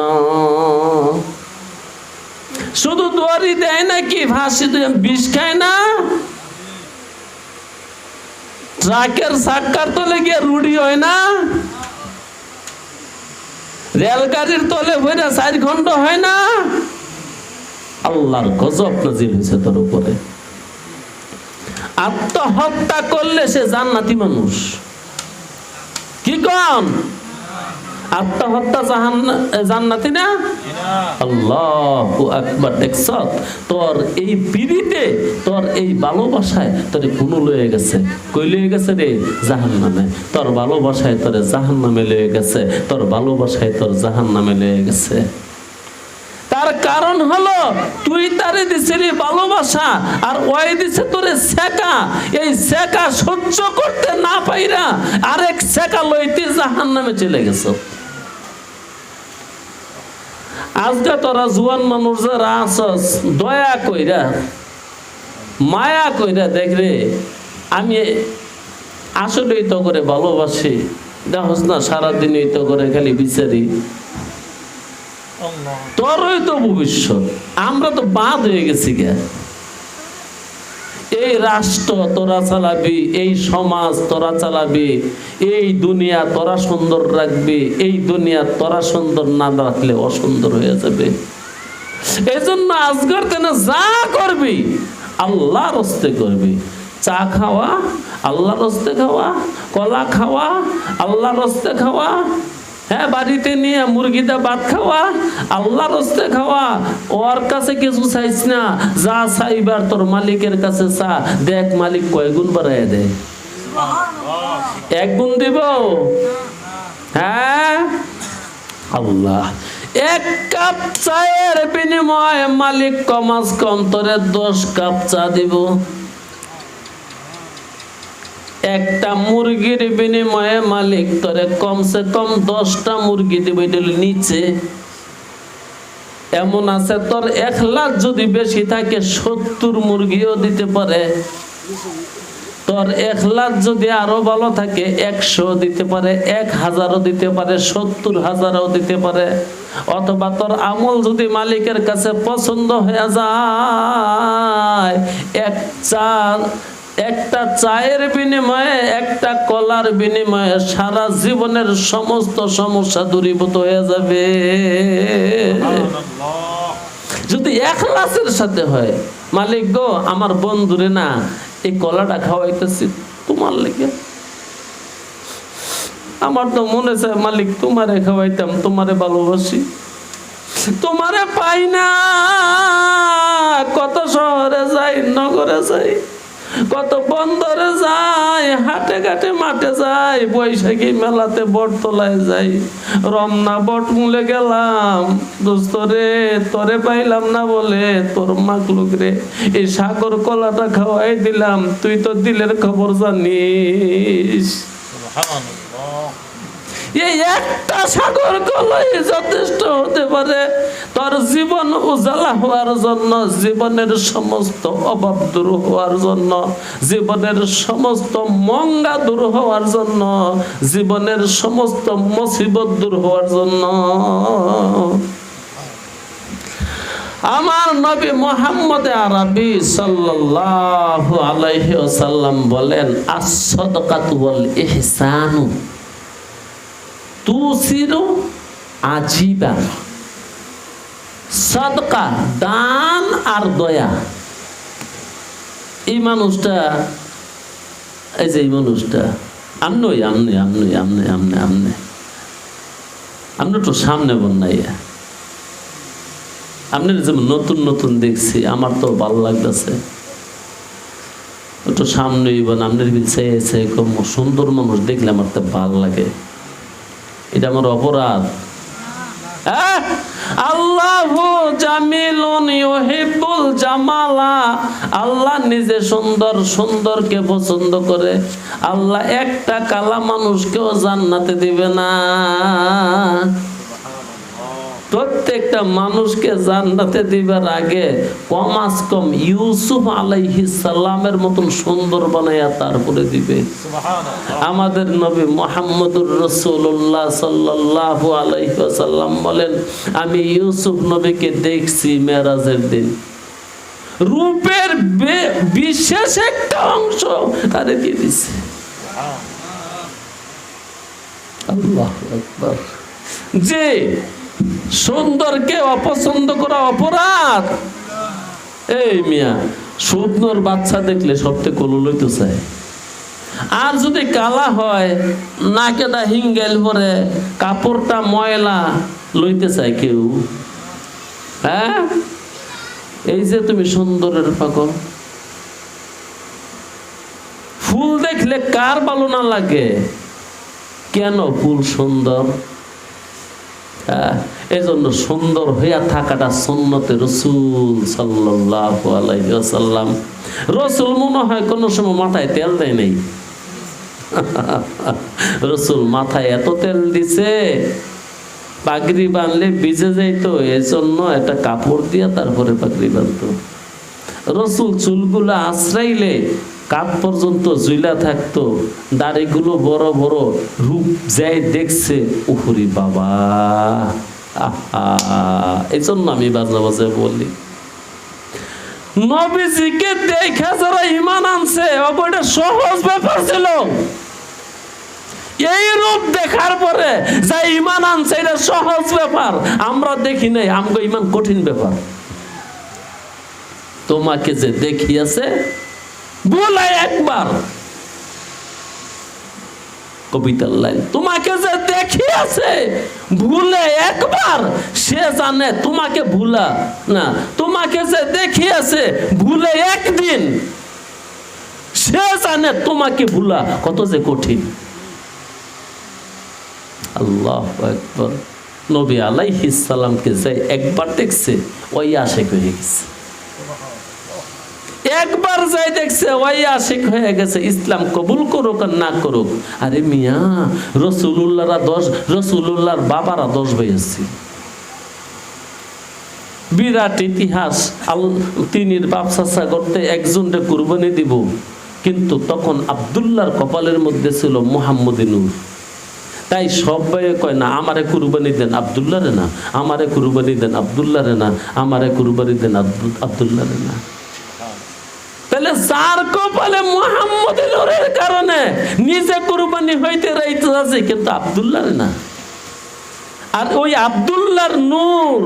শুধু দড়ি দেয় নাকি, ফাঁসি বিষ খায় না? ট্রাকের চাক্কার তলে গিয়ে রুডি হয় না? রেলগাড়ির তলে হইরা 4 ঘন্টা হয় না, আল্লাহর গজব নাজিল হয়েছে তোর উপরে। আত্মহত্যা করলে সে জান্নাতি মানুষ। কি কন? আত্মহত্যা জান্নাতি না? আল্লাহু আকবার। দেখছ তোর এই পিড়িতে, তোর এই ভালোবাসায় তোরে কোন লয়ে গেছে? কই লয়ে গেছে রে? জাহান্নামে। তোর ভালোবাসায় তোরে জাহান্নামে লয়ে গেছে, তোর ভালোবাসায় তোর জাহান্নামে লয়ে গেছে। তার কারণ হলো তুই তারে দিছিলি ভালোবাসা, আর ওই দিছে তোরে সেকা। এই সেকা সহ্য করতে না পাইরা আরেক সেকা লইতে জাহান্নামে চলে গেছ। আজকে তোরা জুয়ান মানুষ যারা আছস, দয়া কইরা মায়া কইরা দেখ রে, আমি আসলেই তো করে ভালোবাসি। দেখস না সারাদিনই তো করে খালি বিচারি, তোরই তো ভবিষ্যৎ। আমরা তো বাদ হয়ে গেছি গে। এই রাষ্ট্র তোরা চালাবি, এই সমাজ তোরা চালাবি, এই দুনিয়া তোরা সুন্দর রাখবি। এই দুনিয়া তোরা সুন্দর না রাখলে অসুন্দর হয়ে যাবে। এই জন্য আজকের দিনে যা করবি আল্লাহর হস্তে করবি। চা খাওয়া আল্লাহর হস্তে খাওয়া, কলা খাওয়া আল্লাহর হস্তে খাওয়া, হ্যাঁ বাড়িতে নিয়ে মুরগিটা ভাত খাওয়া আল্লাহর হস্তে খাওয়া। ওর কাছে কিছু চাইছ না, যা চাইবার তোর মালিকের কাছে চা। দেখ মালিক কয় গুণ বাড়ায় দেয়। 1 গুণ দিব? হ্যাঁ আল্লাহ 1 কাপ চায়ের বিনিময়ে মালিক কমাস কম তোরে 10 কাপ চা দিব। একটা মুরগির বিনিময়ে মালিক তোরে কমসে কম 10টা মুরগি দিবে। নিচে এমন আছে তোর 1 লাখ যদি বেশি থাকে 70 মুরগিও দিতে পারে। তোর 1 লাখ যদি আরো ভালো থাকে 100 দিতে পারে, 1000ও দিতে পারে, 70,000ও দিতে পারে। অথবা তোর আমল যদি মালিকের কাছে পছন্দ হয়ে যায়, একটা চায়ের বিনিময়ে, একটা কলার বিনিময়ে সারা জীবনের সমস্ত সমস্যা দূরীভূত হয়ে যাবে। যদি ইখলাসের সাথে হয়, মালিক গো আমার বন্ধুরে না এই কলাটা খাওয়াইতেছি তোমার লেগে, আমার তো মনে চায় মালিক তোমারে খাওয়াইতাম, তোমারে ভালোবাসি, তোমারে পাই না। কত শহরে যাই, নগরে যাই, কত বন্দরে যাই, হাটে ঘাটে মাঠে যাই, বৈশাখী মেলাতে বটতলায় যাই, রমনা বটমূলে গেলাম, দোস্ত রে তোরে পাইলাম না বলে তোর মাকলুক রে এই সাগর কলাটা খাওয়াই দিলাম, তুই তো দিলের খবর জানিস। এই একটা সাগর কলাই যথেষ্ট হতে পারে তোর জীবন উজালা হওয়ার জন্য, জীবনের সমস্ত অভাব দূর হওয়ার জন্য, জীবনের সমস্ত মঙ্গা দূর হওয়ার জন্য, জীবনের সমস্ত মুসিবত দূর হওয়ার জন্য। আমার নবী মুহাম্মদ আরবি সাল্লাল্লাহু আলাইহি ওয়াসাল্লাম বলেন, আস-সাদাকাতু ওয়াল ইহসানু তুসিরু আজিবা। সাদকা দান আর দয়া। এই মানুষটা, এই যে এই মানুষটা আমনে একটু সামনে বন্যাইয়া, আপনার যেমন নতুন নতুন দেখছি, আমার তো ভালো লাগতেছে, একটু সামনে আপনার চেয়েছে সুন্দর মানুষ দেখলে আমার তো ভালো লাগে। এটা আমার অপরাধ? আল্লাহু জামিলুন ইউহিব্বুল জামালা। আল্লাহ নিজে সুন্দর, সুন্দরকে পছন্দ করে। আল্লাহ একটা কালা মানুষকেও জান্নাতে দিবে না। প্রত্যেকটা মানুষকে জান্নাতে দিবার আগে কমাস কম ইউসুফ আলাইহিস সালামের মতন সুন্দর বানাইয়া তারপরে দিবে। আমাদের নবী মুহাম্মদুর রাসূলুল্লাহ সাল্লাল্লাহু আলাইহি ওয়াসাল্লাম বলেন, আমি ইউসুফ নবীকে দেখছি মেরাজের দিন, রূপের বিশেষ একটা অংশ তারে দিয়ে দিছে। আল্লাহু আকবার। যে সুন্দরকে অপছন্দ করা অপরাধ। এই মিয়া সুন্দর বাচ্চা দেখলে সবতে কলু লইতে চায়, আর যদি কালা হয় নাকেটা হিঙ্গেল পরে কাপড়টা ময়লা লইতে চায় কেউ। হ্যাঁ, এই যে তুমি সুন্দরের পাগল, ফুল দেখলে কার ভালো না লাগে? কেন? ফুল সুন্দর। এই জন্য সুন্দর হইয়া থাকাটা সুন্নতে রাসূল সাল্লাল্লাহু আলাইহি ওয়াসাল্লাম। রাসূল মনে হয় কোনো সময় মাথায় তেল দেয় নাই। রাসূল মাথায় এত তেল দিছে, পাগড়ি বানলে ভিজে যাইতো, এই জন্য একটা কাপড় দিয়া তারপরে পাগড়ি বানতো। রাসূল চুলগুলো আশ্রাইলে কাপ পর্যন্ত ঝুলা থাকতো, দাড়িগুলো বড় বড়, রূপ যাই দেখছে উহুরি বাবা। আহা, এই জন্য আমি বাজে বাজে বলি, নবীজিকে দেখা যারা ঈমান আনছে ওটা সহজ ব্যাপার ছিল। এই রূপ দেখার পরে যা ঈমান আনছে এটা সহজ ব্যাপার। আমরা দেখি নাই, আমগো ঈমান কঠিন ব্যাপার। তোমাকে যে দেখিয়াছে বলে একবার, কবিতার লাইন, তোমাকে যে দেখিয়াছে ভুলে একবার, সে জানে তোমাকে ভুলা না। তোমাকে যে দেখিয়াছে ভুলে একদিন, সে জানে তোমাকে ভুলা কত যে কঠিন। আল্লাহু আকবার। নবী আলাইহিস সালামকে যে একবার দেখছে ওই আশিক হয়ে গেছে, একবার যাই দেখছে ওই আশিক হয়ে গেছে। ইসলাম কবুল করুক আর না করুক, আরে মিয়া রাসূলুল্লাহর বাবারা 10 ভাই আছে, বিরাট ইতিহাস। তিনির বাপ চাচা করতে একজনকে কুরবানি দিব, কিন্তু তখন আব্দুল্লাহর কপালের মধ্যে ছিল মুহাম্মদী নূর। তাই সবাই কয় না আমারে কুরবানি দেন আব্দুল্লাহরে না, আমারে কুরবানি দেন আব্দুল্লাহরে না, আমারে কুরবানি দেন আব্দুল্লাহরে না। তাহলে যার কপালে মুহাম্মদী নূরের কারণে নিজে কুরবানি হইতে রাইতে আছে, কিন্তু আব্দুল্লাহরে না। আর ওই আব্দুল্লাহর নূর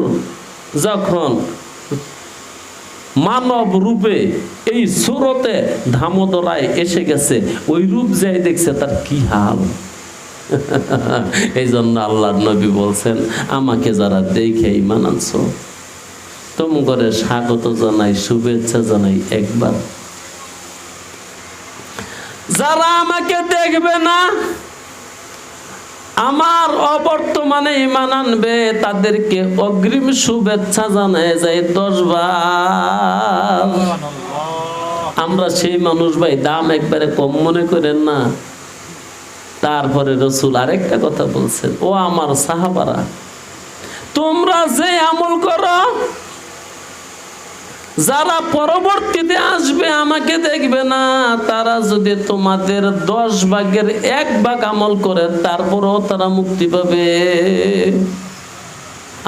যখন মানব রূপে এই সুরতে ধামোদরায় এসে গেছে, ওই রূপ যাই দেখছে তার কি হাল। এই জন্য আল্লাহর নবী বলছেন, আমাকে যারা দেখে ঈমান আনছো তোমাদের স্বাগত জানাই, শুভেচ্ছা জানাই একবার। যারা আমাকে দেখবে না, আমার অবর্তমানে ঈমান আনবে, তাদেরকে অগ্রিম শুভেচ্ছা জানায় যায় 10 বার। আমরা সেই মানুষ ভাই, দাম একবারে কম মনে করেন না। তারপরে রাসূল আরেকটা কথা বলছেন, ও আমার সাহাবারা, তোমরা যে আমল করো, যারা পরবর্তীতে আসবে আমাকে দেখবে না, তারা যদি তোমাদের 10 ভাগের 1 ভাগ আমল করে তারপরেও তারা মুক্তি পাবে।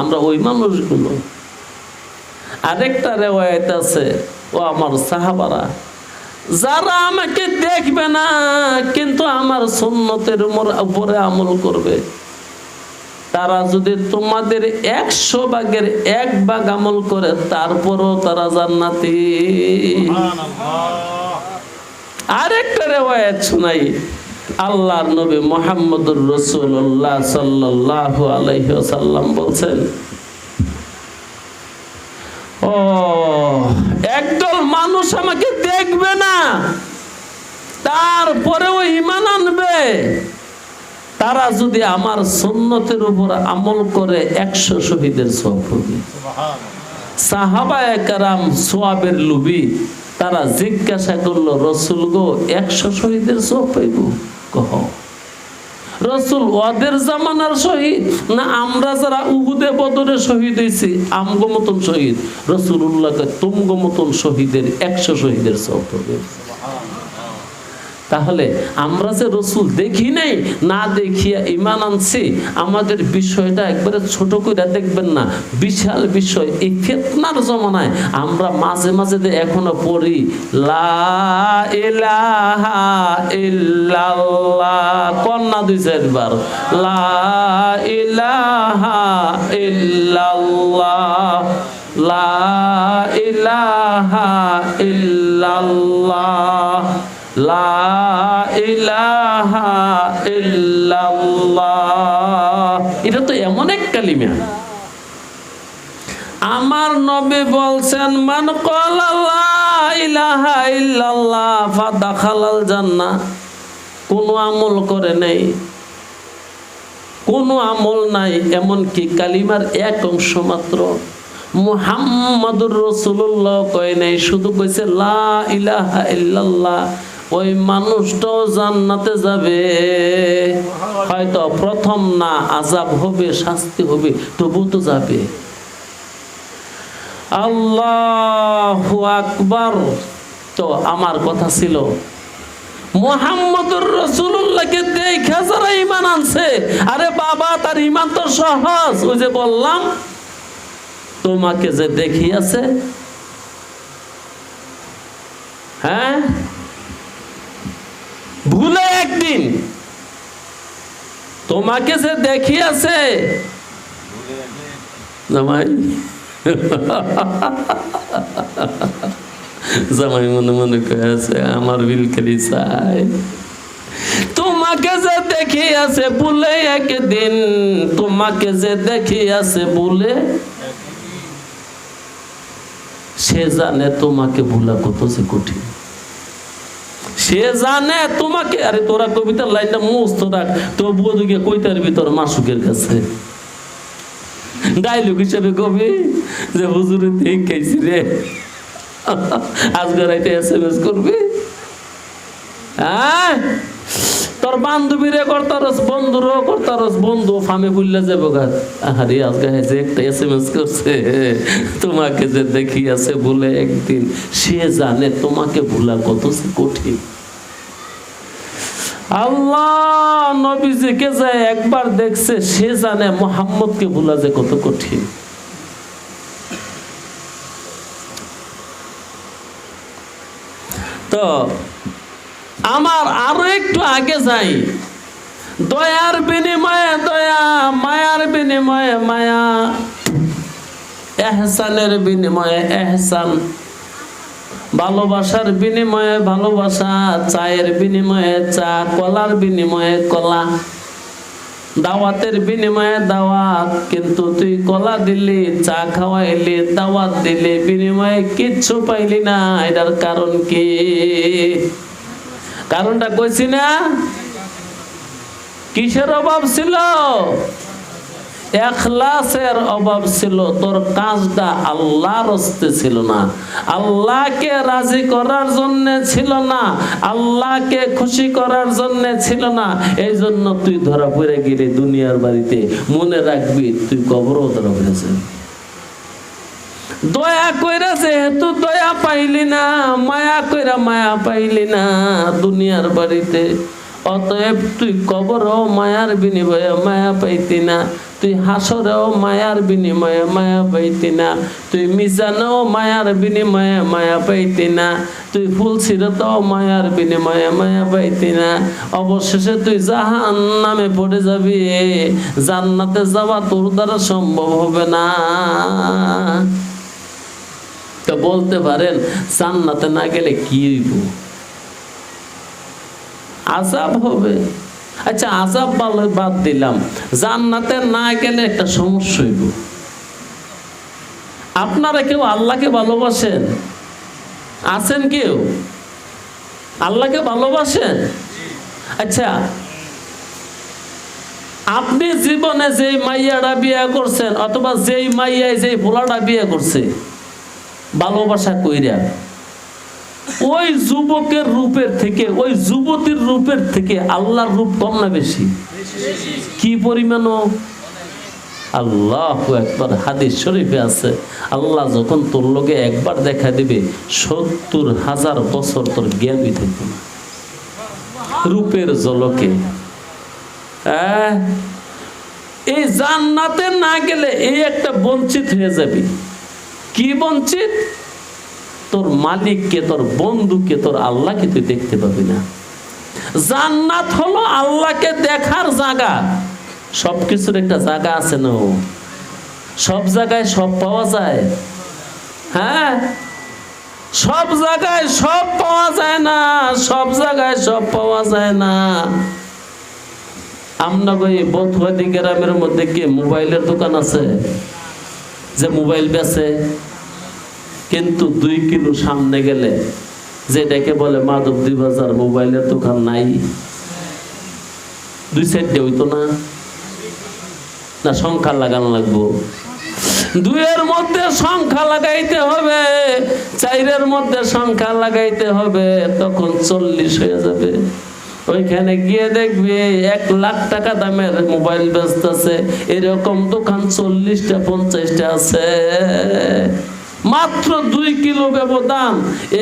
আমরা ওই মানুষগুলো। আরেকটা রিওয়ায়াত আছে, ও আমার সাহাবারা, যারা আমাকে দেখবে না কিন্তু আমার সুন্নতের উপরে আমল করবে, তারা যদি তোমাদের 100 ভাগের 1 ভাগ আমল করে তারপরও তারা জান্নাতি। আরেকটা রিওয়ায়াত শুনাই, আল্লাহর নবী মুহাম্মদুর রাসূলুল্লাহ সাল্লাল্লাহু আলাইহি ওয়াসাল্লাম বলছেন, ও একদল মানুষ আমাকে দেখবে না তারপরেও ঈমান আনবে, তারা যদি আমার সুন্নতের উপর আমল করে 100 শহীদের সওয়াব পাবে। সাহাবায়ে কেরাম সওয়াবের লোভী, তারা জিজ্ঞাসা করলো, রাসূল গো 100 শহীদের সওয়াব পাইব? কহ রাসূল, ওদের জামানার শহীদ না আমরা যারা উহুদে বদরে শহীদ হয়েছি আমগো মতন শহীদ? রাসূলুল্লাহকে তুমগো মতন শহীদের 100 শহীদের সওয়াব পাবে। তাহলে আমরা যে রসুল দেখি নাই, না দেখিয়া ঈমান আনছি, আমাদের বিষয়টা একবারে ছোট করে দেখবেন না, বিশাল বিষয়। এই ফিতনার জমানায় আমরা মাঝে মাঝে এখনো পড়ি লা ইলাহা ইল্লাল্লাহ, কন্যা 2-4 বার লা ইলাহা ইল্লাল্লাহ, লা ইলাহা ইল্লাল্লাহ, লা ইলাহা ইল্লাল্লাহ। এটা তো এমন এক কালিমা। আমার নবী বলছেন মান ক্বালা লা ইলাহা ইল্লাল্লাহ ফাদাখালাল জান্নাহ। কোনো আমল করে নাই, কোনো আমল নাই, এমনকি কালিমার এক অংশ মাত্র মুহাম্মাদুর রাসূলুল্লাহ কয় নাই, শুধু কইছে লা ইলাহা ইল্লাল্লাহ, ওই মানুষটাও জান্নাতে যাবে। হয়তো প্রথম না, আযাব হবে, শাস্তি হবে, তবু তো যাবে। আল্লাহু আকবার। তো আমার কথা ছিল মুহাম্মদুর রাসূলুল্লাহকে দেখে যারা ঈমান আনছে, আরে বাবা তার ঈমান তো সহজ। ওই যে বললাম তোমাকে যে দেখিয়াছে, হ্যাঁ ভুলে একদিন তোমাকে যে দেখিয়াছে, জামাই জামাই মনে মনে কয়েছে আমার বিলকেলি চাই। তোমাকে যে দেখিয়াছে বলে একদিন, তোমাকে যে দেখিয়াছে বলে, সে জানে তোমাকে ভুলা কত যে কঠিন। সে জানে তোমাকে, আরে তোরা কবিতার লাইনটা মুস্ত রাখ, তবুও দিকে কইতার ভিতর মাসুকের কাছে ডায়লগ হিসেবে কবি যে হুজুরে দেখাইছি রে, আজকে রাইতে SMS করবি, হ্যাঁ তোর বান্ধবীরে করতারস, বন্ধুরও করতারস, বন্ধু ফামে ভুললে যাবো গা, আরে আজকে যে একটা SMS করছে তোমাকে যে দেখিয়াছে বলে একদিন, সে জানে তোমাকে ভুলা কত কঠিন। আল্লাহ নবীজিকে যে একবার দেখছে, সে জানে মুহাম্মদকে ভুলা যে কত কঠিন। তো আমার আরো একটু আগে যাই, দয়ার বিনিময়ে দয়া, মায়ার বিনিময়ে মায়া, এহসানের বিনিময়ে এহসান, ভালোবাসার বিনিময়ে ভালোবাসা, চায়ের বিনিময়ে চা, কলার বিনিময়ে কলা, দাওয়াতের বিনিময়ে দাওয়াত। কিন্তু তুই কলা দিলি, চা খাওয়াইলি, দাওয়াত দিলি, বিনিময়ে কিচ্ছু পাইলি না। এটার কারণ কি? কারণটা কইছি না? কিসের অভাব ছিল? ইখলাসের অভাব ছিল। তোর কাজটা আল্লাহর রাস্তায় ছিল না, আল্লাহকে রাজি করার জন্য ছিল না, আল্লাহকে খুশি করার জন্য ছিল না। এই জন্য তুই ধরা পড়ে গেলি দুনিয়ার বাড়িতে। মনে রাখবি তুই কবরও ধরা পড়েছে। দয়া কইরা যেহেতু দয়া পাইলি না, মায়া কইরা মায়া পাইলি না দুনিয়ার বাড়িতে, অতএব তুই কবরও মায়ার বিনিময়ে মায়া পাইতি না, তুই হাসরেও মায়ার বিনিময়ে মায়া পাইতি না, তুই মিজানেও মায়ার বিনিময়ে মায়া পাইতি না, তুই ফুলসিরাতেও মায়ার বিনিময়ে মায়া পাইতি না। অবশেষে তুই জাহান্নামে পড়ে যাবি। জান্নাতে যাওয়া তোর দ্বারা সম্ভব হবে না। তো বলতে পারেন জান্নাতে না গেলে কি হইব? আযাব হবে। আচ্ছা আযাব বাদ দিলাম, জান্নাতে না গেলে একটা সমস্যা হইব। আপনারা কেউ আল্লাহকে ভালোবাসেন? আছেন কেউ আল্লাহকে ভালোবাসেন? আচ্ছা আপনি জীবনে যেই মাইয়াটা বিয়ে করছেন, অথবা যেই মাইয়ায় যেই পোলাটা বিয়ে করছে ভালোবাসা কইরা, ওই যুবকের রূপের থেকে, ওই যুবতীর রূপের থেকে আল্লাহর রূপ কম না বেশি? কি পরিমাণ? আল্লাহু আকবার। হাদিস শরীফে আছে, আল্লাহ যখন তোর লগে একবার দেখা দিবে 70,000 বছর তোর জ্ঞানই থাকবে না। রূপের ঝলকে। এই জান্নাতে না গেলে এই একটা বঞ্চিত হয়ে যাবি। কি বঞ্চিত? তোর মালিককে, তোর বন্ধুকে, তোর আল্লাহকে তুই দেখতে পাবি না। জান্নাত হলো আল্লাহকে দেখার জায়গা। সবকিছুর একটা জায়গা আছে না? সব জায়গায় সব পাওয়া যায়? হ্যাঁ, সব জায়গায় সব পাওয়া যায় না, সব জায়গায় সব পাওয়া যায় না। আমরা ওই বথুয়াদি গ্রামের মধ্যে কি মোবাইলের দোকান আছে যে মোবাইল বেচে? কিন্তু 2 কিলো সামনে গেলে যেটাকে বলে মাধবদী বাজার, মোবাইলের দোকান নাই। 2 সাইডে হইতো না? না সংখ্যা লাগানো লাগবো? 2-এর মধ্যে সংখ্যা লাগাইতে হবে, 4-এর মধ্যে সংখ্যা লাগাইতে হবে, তখন 40 হয়ে যাবে। ওইখানে গিয়ে দেখবি 1 লাখ টাকা দামের মোবাইল বেচতেছে, এরকম দোকান 40টা 50টা আছে। মাত্র 2 কিলো ব্যবধান।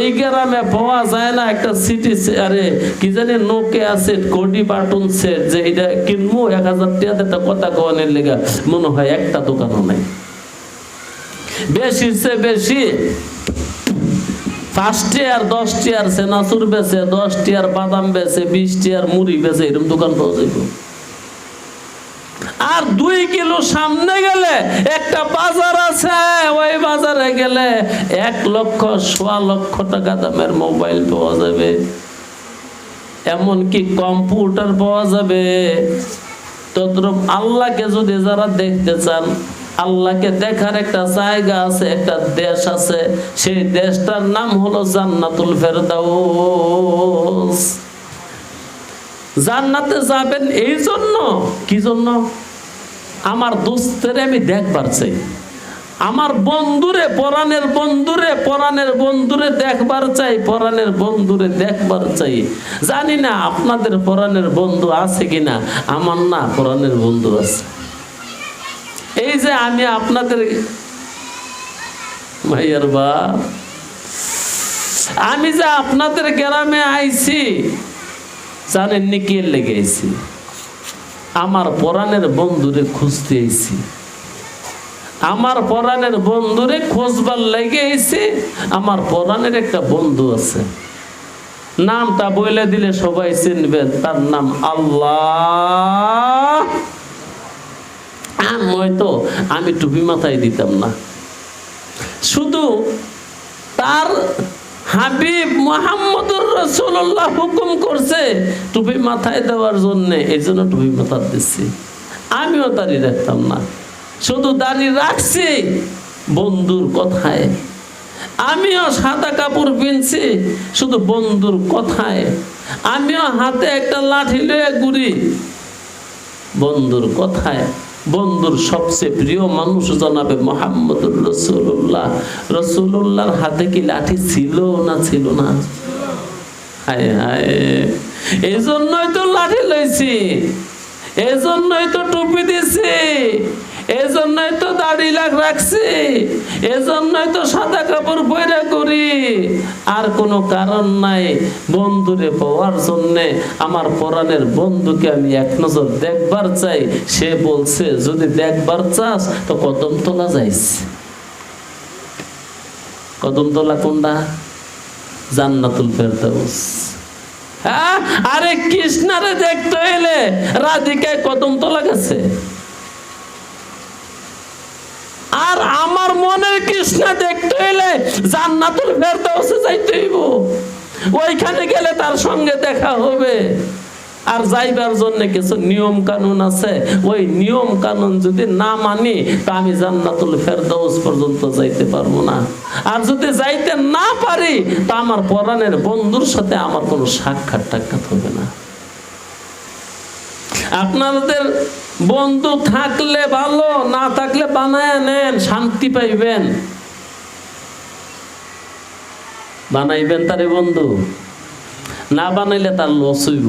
এই গ্রামে পাওয়া যায় না একটা সিটি, আরে কি জানি Nokia set, Cody button set, যে এটা কিনবো 1000 টাকা একটা কথা কওয়ানোর লেগা মনে হয় একটা দোকানও নাই। বেশির চেয়ে বেশি 5 টাকার 10 টাকার সেনাচুর বেচে, 10 টাকার বাদাম বেচে, 20 টাকার মুড়ি বেচে, এরকম দোকান পাওয়া যাইব। আর 2 কিলো সামনে গেলে একটা বাজার আছে, ওই বাজারে গেলে 1 লক্ষ 1.25 লক্ষ টাকা দামের মোবাইল পাওয়া যাবে, এমনকি কম্পিউটার পাওয়া যাবে। তদ্রূপ আল্লাহকে যদি যারা দেখতে চান, আল্লাহকে দেখার একটা জায়গা আছে, একটা দেশ আছে, সেই দেশটার নাম হলো জান্নাতুল ফেরদাউস। জান্নাতে যাবেন এই জন্য, কি জন্য? আমার দোস্তের আমি দেখবার চাই, আমার বন্ধুরে, পরাণের বন্ধুরে, পরাণের বন্ধুরে দেখবার চাই, পরাণের বন্ধুরে দেখবার চাই। জানি না আপনাদের পরাণের বন্ধু আছে কিনা, আমার না পরাণের বন্ধু আছে। এই যে আমি আপনাদের ভাইয়ার বাপ, আমি যে আপনাদের গ্রামে আইছি জানেননি কি লেগে আইছি? আমার পরাণের বন্ধুরে খুঁজতে আইছি, আমার পরাণের বন্ধুরে খোঁজবার লেগে আইছি। আমার পরাণের একটা বন্ধু আছে, নামটা বলে দিলে সবাই চিনবেন, তার নাম আল্লাহ। হয়তো আমি টুপি মাথায় দিতাম না, শুধু তার হাবিব মুহাম্মদুর রাসূলুল্লাহ হুকুম করছে টুপি মাথায় দেওয়ার জন্য, এই জন্য টুপি মাথা দিচ্ছি। আমিও দাড়ি রাখতাম না, শুধু দাড়ি রাখছি বন্ধুর কথায়। আমিও সাদা কাপড় পিনছি শুধু বন্ধুর কথায়। আমিও হাতে একটা লাঠি লয়ে ঘুরি বন্ধুর কথায়। বন্ধুর সবচেয়ে প্রিয় মানুষ জনাবে মুহাম্মদুর রাসূলুল্লাহ। রাসূলুল্লাহর হাতে কি লাঠি ছিল না ছিল না? হায় হায়, এই জন্যই তো লাঠি লইছি, এই জন্যই তো টুপি দিছি, এই জন্যই তো দাড়ি রাখছি, এই জন্যই তো সাদা কাপড় পয়রা করি। আর কোনো কারণ নাই, বন্ধুরে পাওয়ার জন্যে। আমার পরাণের বন্ধুকে আমি এক নজর দেখবার চাই। সে বলছে যদি দেখবার চাস তো কদমতলা যাইস। কদমতলা কোনটা? জান্নাতুল ফেরদাউস। হ্যাঁ, আরে কৃষ্ণারে দেখতে হইলে রাধিকায় কদমতলা গেছে। আর আমার মনের কৃষ্ণ দেখতে হইলে জান্নাতুল ফেরদাউসে যাইতে হইব। ওইখানে গেলে তার সঙ্গে দেখা হবে। আর যাইবার জন্য কিছু নিয়ম কানুন আছে, ওই নিয়ম কানুন যদি না মানি তা আমি জান্নাতুল ফেরদাউস পর্যন্ত যাইতে পারবো না। আর যদি যাইতে না পারি তা আমার পরাণের বন্ধুর সাথে আমার কোনো সাক্ষাৎ হবে না। আপনাদের বন্ধু থাকলে ভালো, না থাকলে বানায় নেন, শান্তি পাইবেন। বানাইবেন তারে বন্ধু, না বানাইলে তার লস হইব।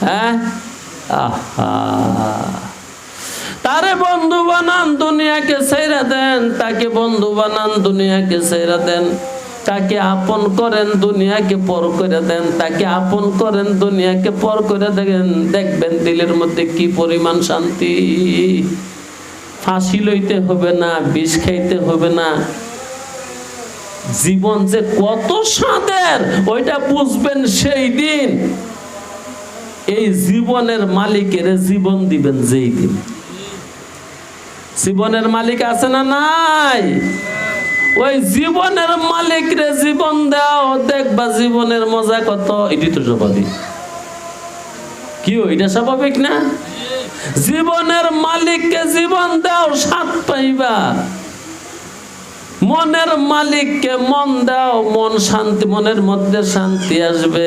হ্যাঁ, আহা, তারে বন্ধু বানান, দুনিয়াকে ছেড়ে দেন। তাকে বন্ধু বানান, দুনিয়াকে ছেড়ে দেন। তাকে আপন করেন দুনিয়াকে পর করে দেন, তাকে আপন করেন দুনিয়াকে পর করে দেন, দেখবেন দিলের মধ্যে কি পরিমাণ শান্তি। ফাঁসি লইতে হবে না, বিষ খাইতে হবে না। জীবন যে কত স্বাদের ওইটা বুঝবেন সেই দিন। এই জীবনের মালিকের জীবন দিবেন যেই দিন। জীবনের মালিক আছে না নাই? ওই জীবনের মালিক রে জীবন দাও, দেখবা জীবনের মজা কত। এটি তো স্বাভাবিক। কি এটা স্বাভাবিক না? জীবনের মালিককে জীবন দাও, স্বাদ পাইবা। মনের মালিককে মন দাও, মন শান্তি, মনের মধ্যে শান্তি আসবে।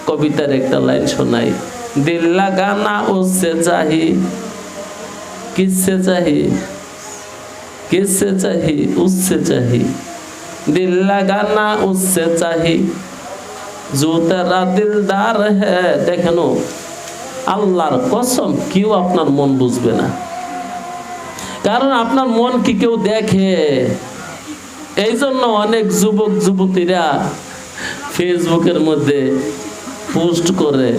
কবিতার একটা লাইন শোনাই, দিল লাগানা উসসে চাহি, কিসসে চাহি, किससे चाहिए उससे चाहिए, दिल लगाना उससे चाहिए, जो तेरा दिलदार है। দেখেন আল্লাহর কসম কেউ আপনার মন বুঝবে না, কারণ আপনার মন কি কেউ দেখে? এই জন্য অনেক যুবক যুবতীরা ফেসবুকের মধ্যে পোস্ট করে,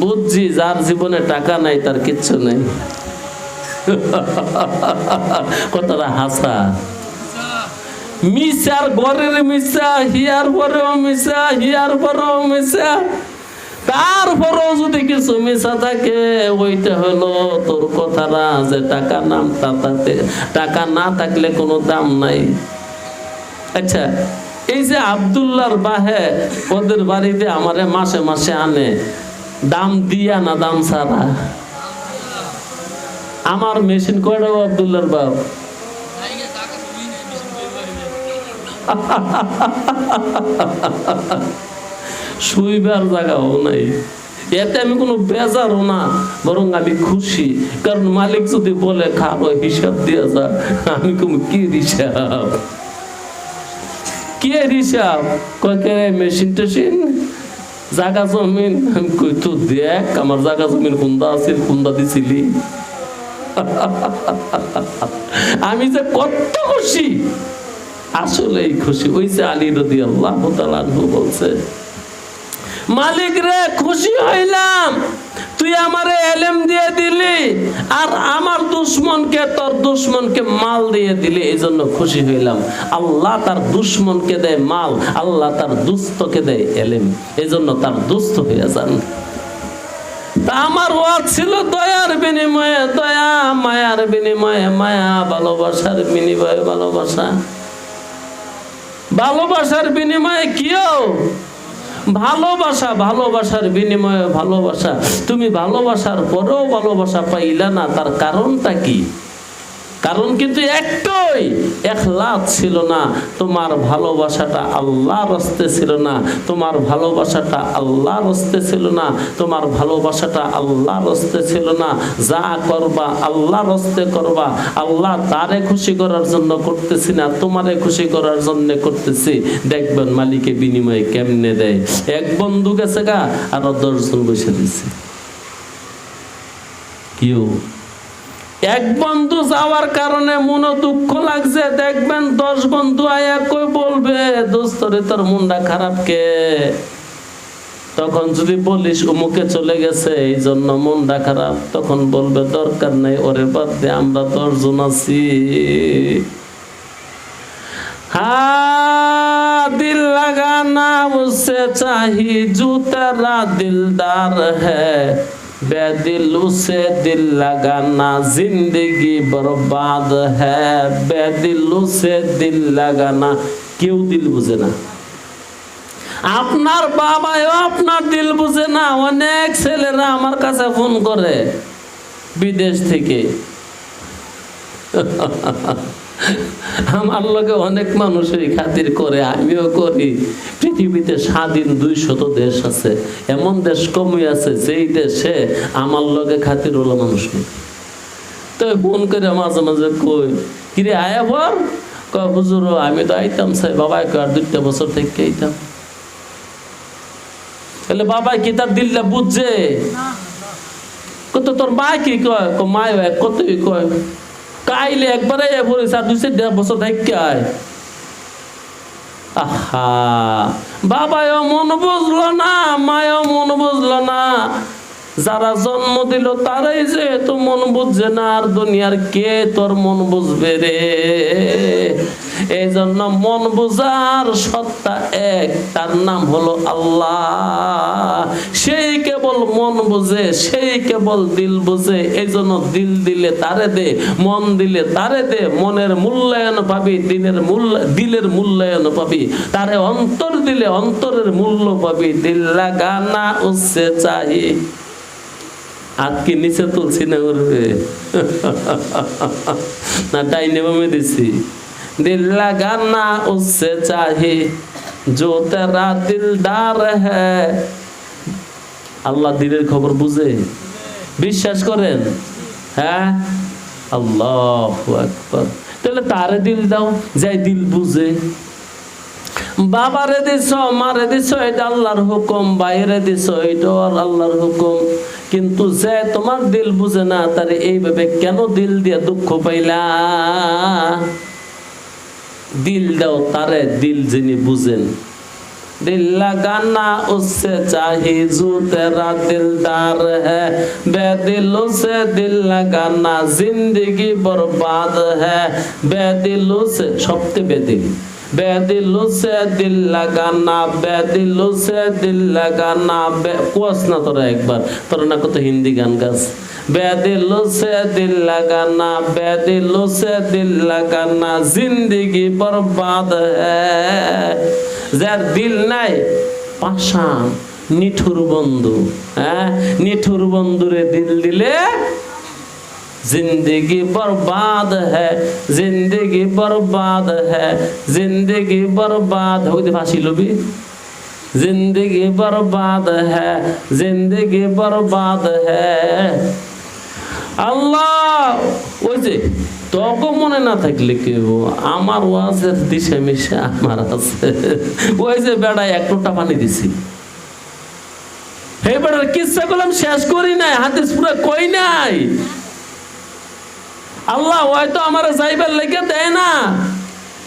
বুঝছি যার জীবনে টাকা নাই তার কিচ্ছু নাই। কতটা হাসা, মিশার ঘরের মিশা, হিয়ার পরেও মিশা, হিয়ার পরেও মিশা। তারপরেও যদি কিছু মিশা থাকে, ওইটা হলো তোর কথাটা যে টাকা নাম, তাতে টাকা না থাকলে কোনো দাম নাই। আচ্ছা, এই যে আব্দুল্লাহর বাহে ওদের বাড়িতে আমারে মাসে মাসে আনে, দাম দিয়া না দাম ছাড়া? আমার মেশিন কয়টা আব্দুল্লাহর বাপ? শুইবার জায়গাও নাই। এতে আমি কোনো বেজারও না, বরং আমি খুশি। কারণ মালিক যদি বলে খাবো হিসাব দিয়ে যা, আমি কোনো কি হিসাব, কি হিসাব? কয়েকে মেশিন টেশিন, জায়গা জমিন। আমি কই তো দেখ আমার জায়গা জমিন কোনটা আছে, কোনটা দিছিলি। আমি যে কত খুশি, আসলেই খুশি। ওই যে আলী রাদিয়াল্লাহু তাআলা আনহু বলছে, মালিক রে খুশি হইলাম তুই আমারে ইলম দিয়ে দিলি, আর আমার দুশমনকে, তোর দুশমনকে মাল দিয়ে দিলি, এই জন্য খুশি হইলাম। আল্লাহ তার দুশমনকে দেয় মাল, আল্লাহ তার দুস্থকে দেয় ইলম, এই জন্য তার দুস্থ হয়ে যান। তা আমার ওয়াজ ছিল দয়ার বিনিময়ে দয়া, মায়ার বিনিময়ে মায়া, ভালোবাসার বিনিময়ে ভালোবাসা। ভালোবাসার বিনিময়ে কিও ভালোবাসা, ভালোবাসার বিনিময়ে ভালোবাসা। তুমি ভালোবাসার পরেও ভালোবাসা পাইলা না, তার কারণটা কি? কারণ কিন্তু একটাই, ইখলাস ছিল না। তোমার ভালোবাসাটা আল্লাহর রাস্তে ছিল না, তোমার ভালোবাসাটা আল্লাহর রাস্তে ছিল না, তোমার ভালোবাসাটা আল্লাহর রাস্তে ছিল না। যা করবা আল্লাহর রাস্তে করবা। আল্লাহ তারে খুশি করার জন্য করতেছি না, তোমারে খুশি করার জন্য করতেছি। দেখবেন মালিকে বিনিময়ে কেমনে দেয়। এক বন্ধু গেছে গা, আরো 10 জন বসে দিছে। কেউ এক বন্ধু যাওয়ার কারণে মনে দুঃখ লাগছে, দেখবেন 10 বন্ধু আয়া কই বলবে, দোস্ত রে তোর মনটা খারাপ কে? তখন যদি বলিস অমুকে চলে গেছে এই জন্য মনটা খারাপ, তখন বলবে দরকার নাই, ওরে বাদ দে, আমরা 10 জন আছি। हाँ दिल लगाना उससे चाहिए जो तेरा दिलदार है, बेदिल उसे दिल लगाना जिंदगी बर्बाद है, बेदिल उसे दिल लगाना। কেউ দিল বুঝে না। আপনার বাবাও আপনার দিল বুঝে না। অনেক ছেলেরা আমার কাছে ফোন করে বিদেশ থেকে। আমার লগে অনেক মানুষই খাতির করে, আমিও করি। পৃথিবীতে স্বাধীন 200 দেশ আছে, এমন দেশ কমই আছে যেই দেশে আমার লগে খাতির হলো মানুষ নেই। তো ফোন করে মাঝে মাঝে কই, কিরে আয়া পর? কয় হুজুর আমি তো আইতাম চাই, বাবা আর 2টা বছর থেকে আইতাম। তাহলে বাবা কি তার দিলটা বুঝছে? কত তোর মা কি কয়? মায় কতই কয়, কাইলে একবারে পড়েছে আর 2-4 বছর থেকে আয়। আহা, বাবাও মন বুঝলো না, মায়ও মন বুঝলো না, যারা জন্ম দিল তারাই যেহেতু মন বুঝছে না, আর দুনিয়ার কে তোর মন বুঝবে রে? এই জন্য মন বুঝার সত্তা এক, তার নাম হলো আল্লাহ। সেই কেবল মন বুঝে, সেই কেবল দিল বুঝে। এই জন্য দিল দিলে তারে দে, মন দিলে তারে দে, মনের মূল্যায়ন পাবি, দিলের মূল্যায়ন পাবি। তারে অন্তর দিলে অন্তরের মূল্য পাবি। দিল লাগানা উসসে চাহি, আজকে নিচে তুলছি না করবে না, ডাইনে বামে দিছি। दिल लगाना उससे चाहे जो तेरा दिलदार है। আল্লাহ দিলের খবর বুঝে, বিশ্বাস করেন? হ্যাঁ, আল্লাহু আকবার। তাহলে তারে দিল দাও, যাই দিল বুঝে। বাবারে দিছ, মারে দিছ, এটা আল্লাহর হুকুম। বাইরে দিছ, এটা আল্লাহর হুকুম। কিন্তু যে তোমার দিল বুঝে না, তারে এইভাবে কেন দিল দিয়ে দুঃখ পাইলা? দিল দাও তারে, দিল যিনি বুঝেন। दिल लगाना उससे चाहे जो तेरा दिलदार है, बेदिलों से दिल लगाना जिंदगी बर्बाद है। बेदिलों से सबते बेदिल, बेदिलों से दिल लगाना, बेदिलों से दिल लगाना। कोस ना तोरा एक बार, तोरा ना को तो हिंदी गान गास। बेदिलों से दिल लगाना, बेदिलों से दिल लगाना जिंदगी बर्बाद है। যার দিল নাই, পাষাণ, নিঠুর বন্ধু। হ্যাঁ, নিঠুর বন্ধুরে দিল দিলে जिंदगी बर्बाद है, जिंदगी बर्बाद है, जिंदगी बर्बाद हो गई। फांसी लोबी, जिंदगी बर्बाद है, जिंदगी बर्बाद है। আল্লাহ ওই যে তখন মনে না থাকলে কেউ, আমার ওয়াজের দিশা মিশা আমার আছে। ওই যে বেড়ায় এক লোটা পানি দিছি, এই বেড়ার কিচ্ছা করলাম, শেষ করি নাই, হাদিস পুরো কই নাই। আল্লাহ হয়তো আমার যাইবার লেগে দেয় না।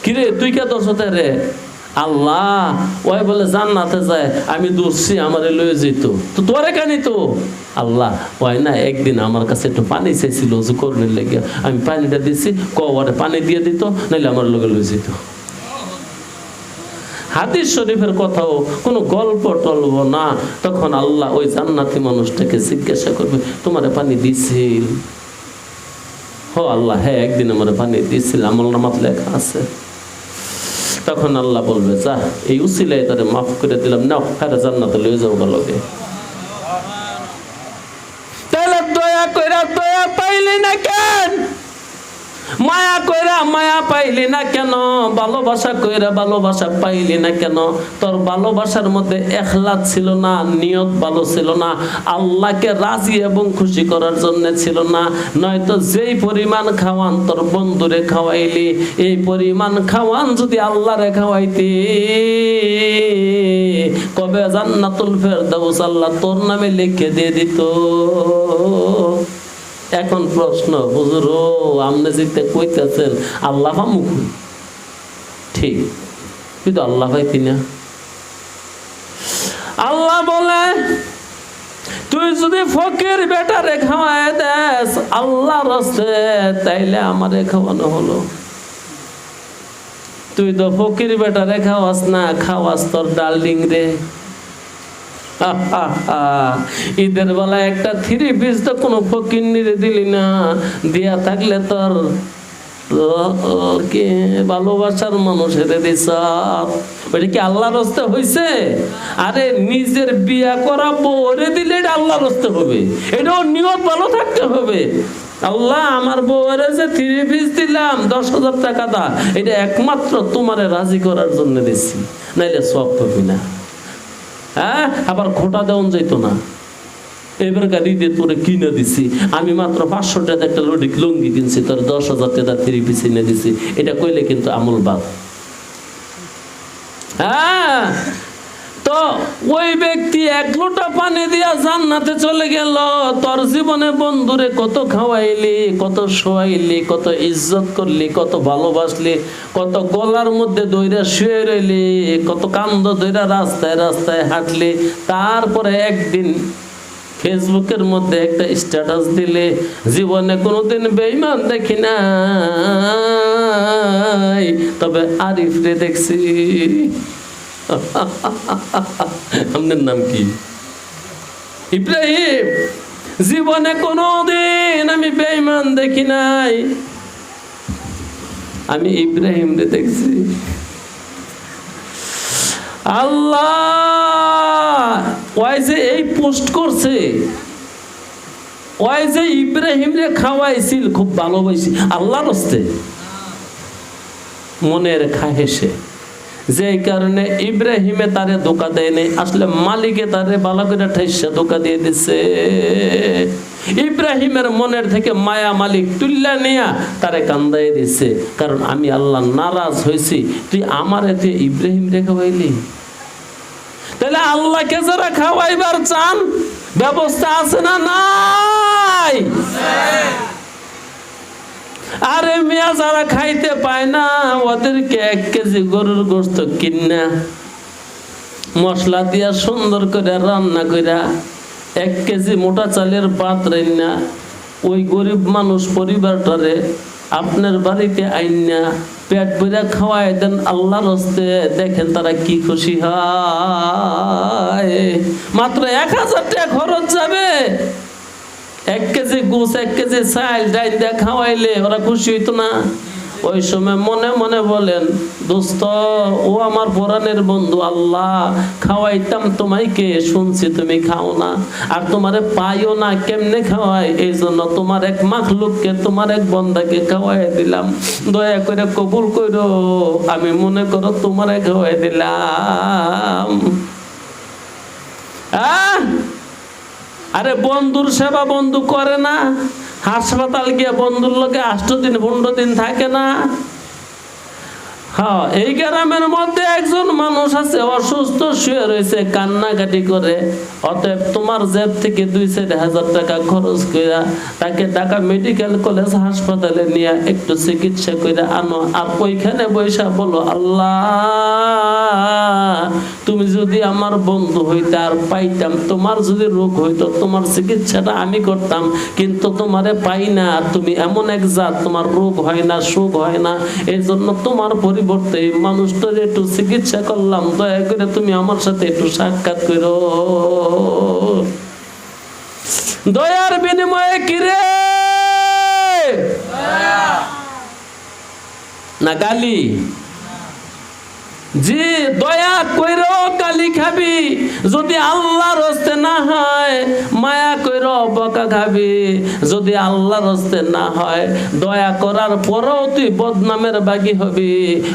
কিরে তুই কে দোষতে রে? আল্লাহ ওই বলে জান্নাতে যায়, আমি দৌড়ছি, আমারে লয়ে যেত, তো তোরে কেন তো? আল্লাহ ওই না একদিন আমার কাছে একটু পানি চাইছিল উযু করবার লেগে, আমি পানিটা দিছি, কওয়ারে পানি দিয়ে দিত, নাইলে আমার লগে লয়ে যেত। হাদিস শরীফের কথাও কোনো গল্প টলব না। তখন আল্লাহ ওই জান্নাতি মানুষটাকে জিজ্ঞাসা করবে, তোমারে পানি দিছিল? হো আল্লাহ, হ্যাঁ একদিন আমারে পানি দিছিল, আমল নামাত লেখা আছে। তখন আল্লাহ বলবে, যা এই উসিলায় তারে মাফ করে দিলাম, নাও হ্যাঁ জান্নাতে লয়ে যাও লগে। তাহলে দয়া কইরা দয়া পাইলি না কেন? মায়া কইরা মায়া পাইলি না কেন? ভালোবাসা কইরা ভালোবাসা পাইলি না কেন? তোর ভালোবাসার মধ্যে ইখলাস ছিল না, নিয়ত ভালো ছিল না, আল্লাহকে রাজি এবং খুশি করার জন্য ছিল না। নয়তো যেই পরিমাণ খাওয়ান তোর বন্ধুরে খাওয়াইলি, এই পরিমাণ খাওয়ান যদি আল্লাহরে খাওয়াইতি, কবে জান্নাতুল ফেরদাউস আল্লাহ তোর নামে লিখে দিয়ে দিত। এখন প্রশ্ন, হুজুর আপনি যেতে কইতেছেন আল্লাহ পামুক, ঠিক, কিন্তু আল্লাহ পাইতি না। আল্লাহ বলে, তুই যদি ফকির বেটারে খাওয়ায় দেস আল্লাহর রাস্তে, তাইলে আমারে খাওয়ানো হলো। তুই তো ফকির বেটারে খাওয়াস না, খাওয়াস তোর ডার্লিং রে। ঈদের বেলা একটা 3 পিস তো কোনো ফকির নিরে দিলি না, দিয়া থাকলে তোর কি ভালোবাসার মানুষের দিস, ওইটা কি আল্লাহর রাস্তা হইছে? আরে নিজের বিয়া করা বউরে দিলে এটা আল্লাহর রাস্তা হবে, এটাও নিয়ত ভালো থাকতে হবে। আল্লাহ আমার বউরে যে 3 পিস দিলাম 10,000 টাকা দা, এটা একমাত্র তোমারে রাজি করার জন্য দিচ্ছি, নাইলে সব পাবি না। হ্যাঁ, আবার খোটা দেওয়া যাইতো না। এবার গাড়ি দিয়ে তোরে কিনে দিছি, আমি মাত্র 500 টাকা একটা লুঙ্গি কিনছি, তোর 10,000 টাকা 3 পিস কিনে দিছি, এটা কইলে কিন্তু আমল বাদ। হ্যাঁ, তো তো ওই ব্যক্তি 1 লোটা পানি দিয়া জান্নাতে চলে গেল। তোর জীবনে বন্ধুরে কত খাওয়াইলি, কত শোয়াইলি, কত ইজ্জত করলি, কত ভালোবাসলি, কত গলার মধ্যে দইরা শুয়ে রইলি, কত কান্দ দইরা রাস্তায় রাস্তায় হাঁটলি, তারপরে একদিন ফেসবুকের মধ্যে একটা স্ট্যাটাস দিলে, জীবনে কোনোদিন বেঈমান দেখি নাই, তবে আরিফ রে দেখছি। আপনার নাম কি? ইব্রাহিম। জীবনে কোনোদিন আমি বেঈমান দেখি নাই, আমি ইব্রাহিম রে দেখছি। আল্লাহ ওই যে এই পোস্ট করছে, ওই যে ইব্রাহিম রে খাওয়াইছিল, খুব ভালোবাসি আল্লাহর হস্তে, মনের খাহেসে, যে কারণে ইব্রাহিমে তারে ধোকা দেয় নাই, আসলে মালিকে তারে ভালো করে ঠাইসা ধোকা দিয়ে দিছে। ইব্রাহিমের মনের থেকে মায়া মালিক তুল্লা নিয়া তারে কান্দাই দিছে, কারণ আমি আল্লাহ নারাজ হয়েছি, তুই আমার এতে ইব্রাহিম রে খাওয়াইলি। তাহলে আল্লাহকে যারা খাওয়াইবার চান, ব্যবস্থা আছে না নাই? আরে মিয়া, যারা খাইতে পায় না ওদেরকে 1 কেজি গরুর গোশত কিনা মশলা দিয়া সুন্দর করে রান্না কইরা 1 কেজি মোটা চালের ভাত রান্না ওই গরিব মানুষ পরিবারটারে আপনার বাড়িতে আইনা পেট ভরে খাওয়াই দেন আল্লাহর হস্তে, দেখেন তারা কি খুশি হয়। মাত্র 1000 টাকা খরচ যাবে, 1 কেজি গোশ 1 কেজি চাল ডাইল দিয়ে খাওয়াইলে ওরা খুশি হইতো না? ওই সময় মনে মনে বলেন, দোস্ত ও আমার পরাণের বন্ধু, আল্লাহ খাওয়াইতাম তোমাইকে, শুনছি তুমি খাও না, আর তোমারে পাইও না, কেমনে খাওয়াই? এই জন্য তোমার এক মাখলুককে, তোমার এক বন্দাকে খাওয়াই দিলাম, দয়া করে কবুল করো, আমি মনে করো তোমারে খাওয়াই দিলাম। আরে বন্ধুর সেবা বন্ধু করে না? হাসপাতাল গিয়ে বন্ধুর লোকে 8 দিন 15 দিন থাকে না? হ্যাঁ, এই গ্রামের মধ্যে একজন মানুষ আছে, অসুস্থ শুয়ে রয়েছে, কান্নাকাটি করে। অতএব তোমার জেব থেকে 2-4 হাজার টাকা খরচ কইরা তাকে ঢাকা মেডিকেল কলেজ হাসপাতালে নিয়ে একটু চিকিৎসা কইরা আনো, আর ওইখানে বৈশা বলো, আল্লাহ তুমি যদি আমার বন্ধু হইতে আর পাইতাম, তোমার যদি রোগ হইতো, তোমার চিকিৎসাটা আমি করতাম, কিন্তু তোমারে পাই না, তুমি এমন এক জাত, তোমার রোগ হয় না, সুখ হয় না, এই জন্য তোমার পরিবর্তে এই মানুষটার একটু চিকিৎসা করলাম, দয়া করে তুমি আমার সাথে একটু সাক্ষাৎ করো। দয়ার বিনিময়ে কি রে? না গালি? জি, দয়া কইরো গালি খাবি, যদি আল্লাহর হস্তে না হয় মায়া কইরো বকা খাবি, যদি আল্লাহর হস্তে না হয় দয়া করার পরেও তুই বদনামের বাগী হবি,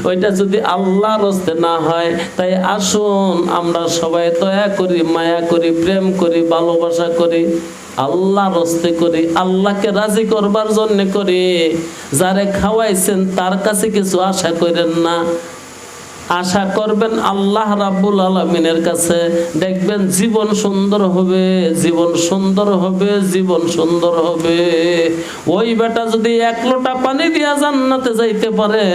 ওইটা যদি আল্লাহর হস্তে না হয়। তাই আসুন আমরা সবাই দয়া করি, মায়া করি, প্রেম করি, ভালোবাসা করি, আল্লাহর হস্তে করি, আল্লাহকে রাজি করবার জন্য করি। যারে খাওয়াইছেন তার কাছে কিছু আশা করেন না, আশা করবেন আল্লাহ রাব্বুল আলামিনের কাছে, দেখবেন জীবন সুন্দর হবে, জীবন সুন্দর হবে, জীবন সুন্দর হবে। ওই বেটা যদি 1 লোটা পানি দিয়া জান্নাতে যাইতে পারে,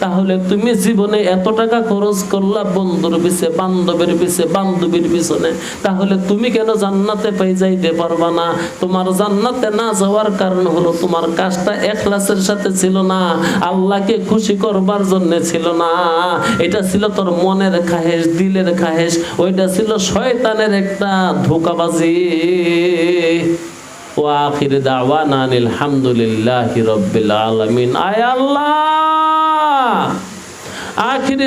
তাহলে তুমি জীবনে এত টাকা খরচ করলা বন্ধুর পিছে, বান্ধবের পিছে, বান্ধবীর পিছনে, তাহলে তুমি কেন জান্নাতে পাই যাইতে পারবা না? তোমার জান্নাতে না যাওয়ার কারণ হলো তোমার কাজটা ইখলাসের সাথে ছিল না, আল্লাহকে খুশি করবার জন্য ছিল না, এটা ছিল তোর মনের খাহেশ, দিলের খাহেশ, ওইটা ছিল শয়তানের একটা ধোঁকাবাজি। ওয়া আখির দাওয়ানা আলহামদুলিল্লাহি রাব্বিল আলামিন। আয় আল্লাহ, আখির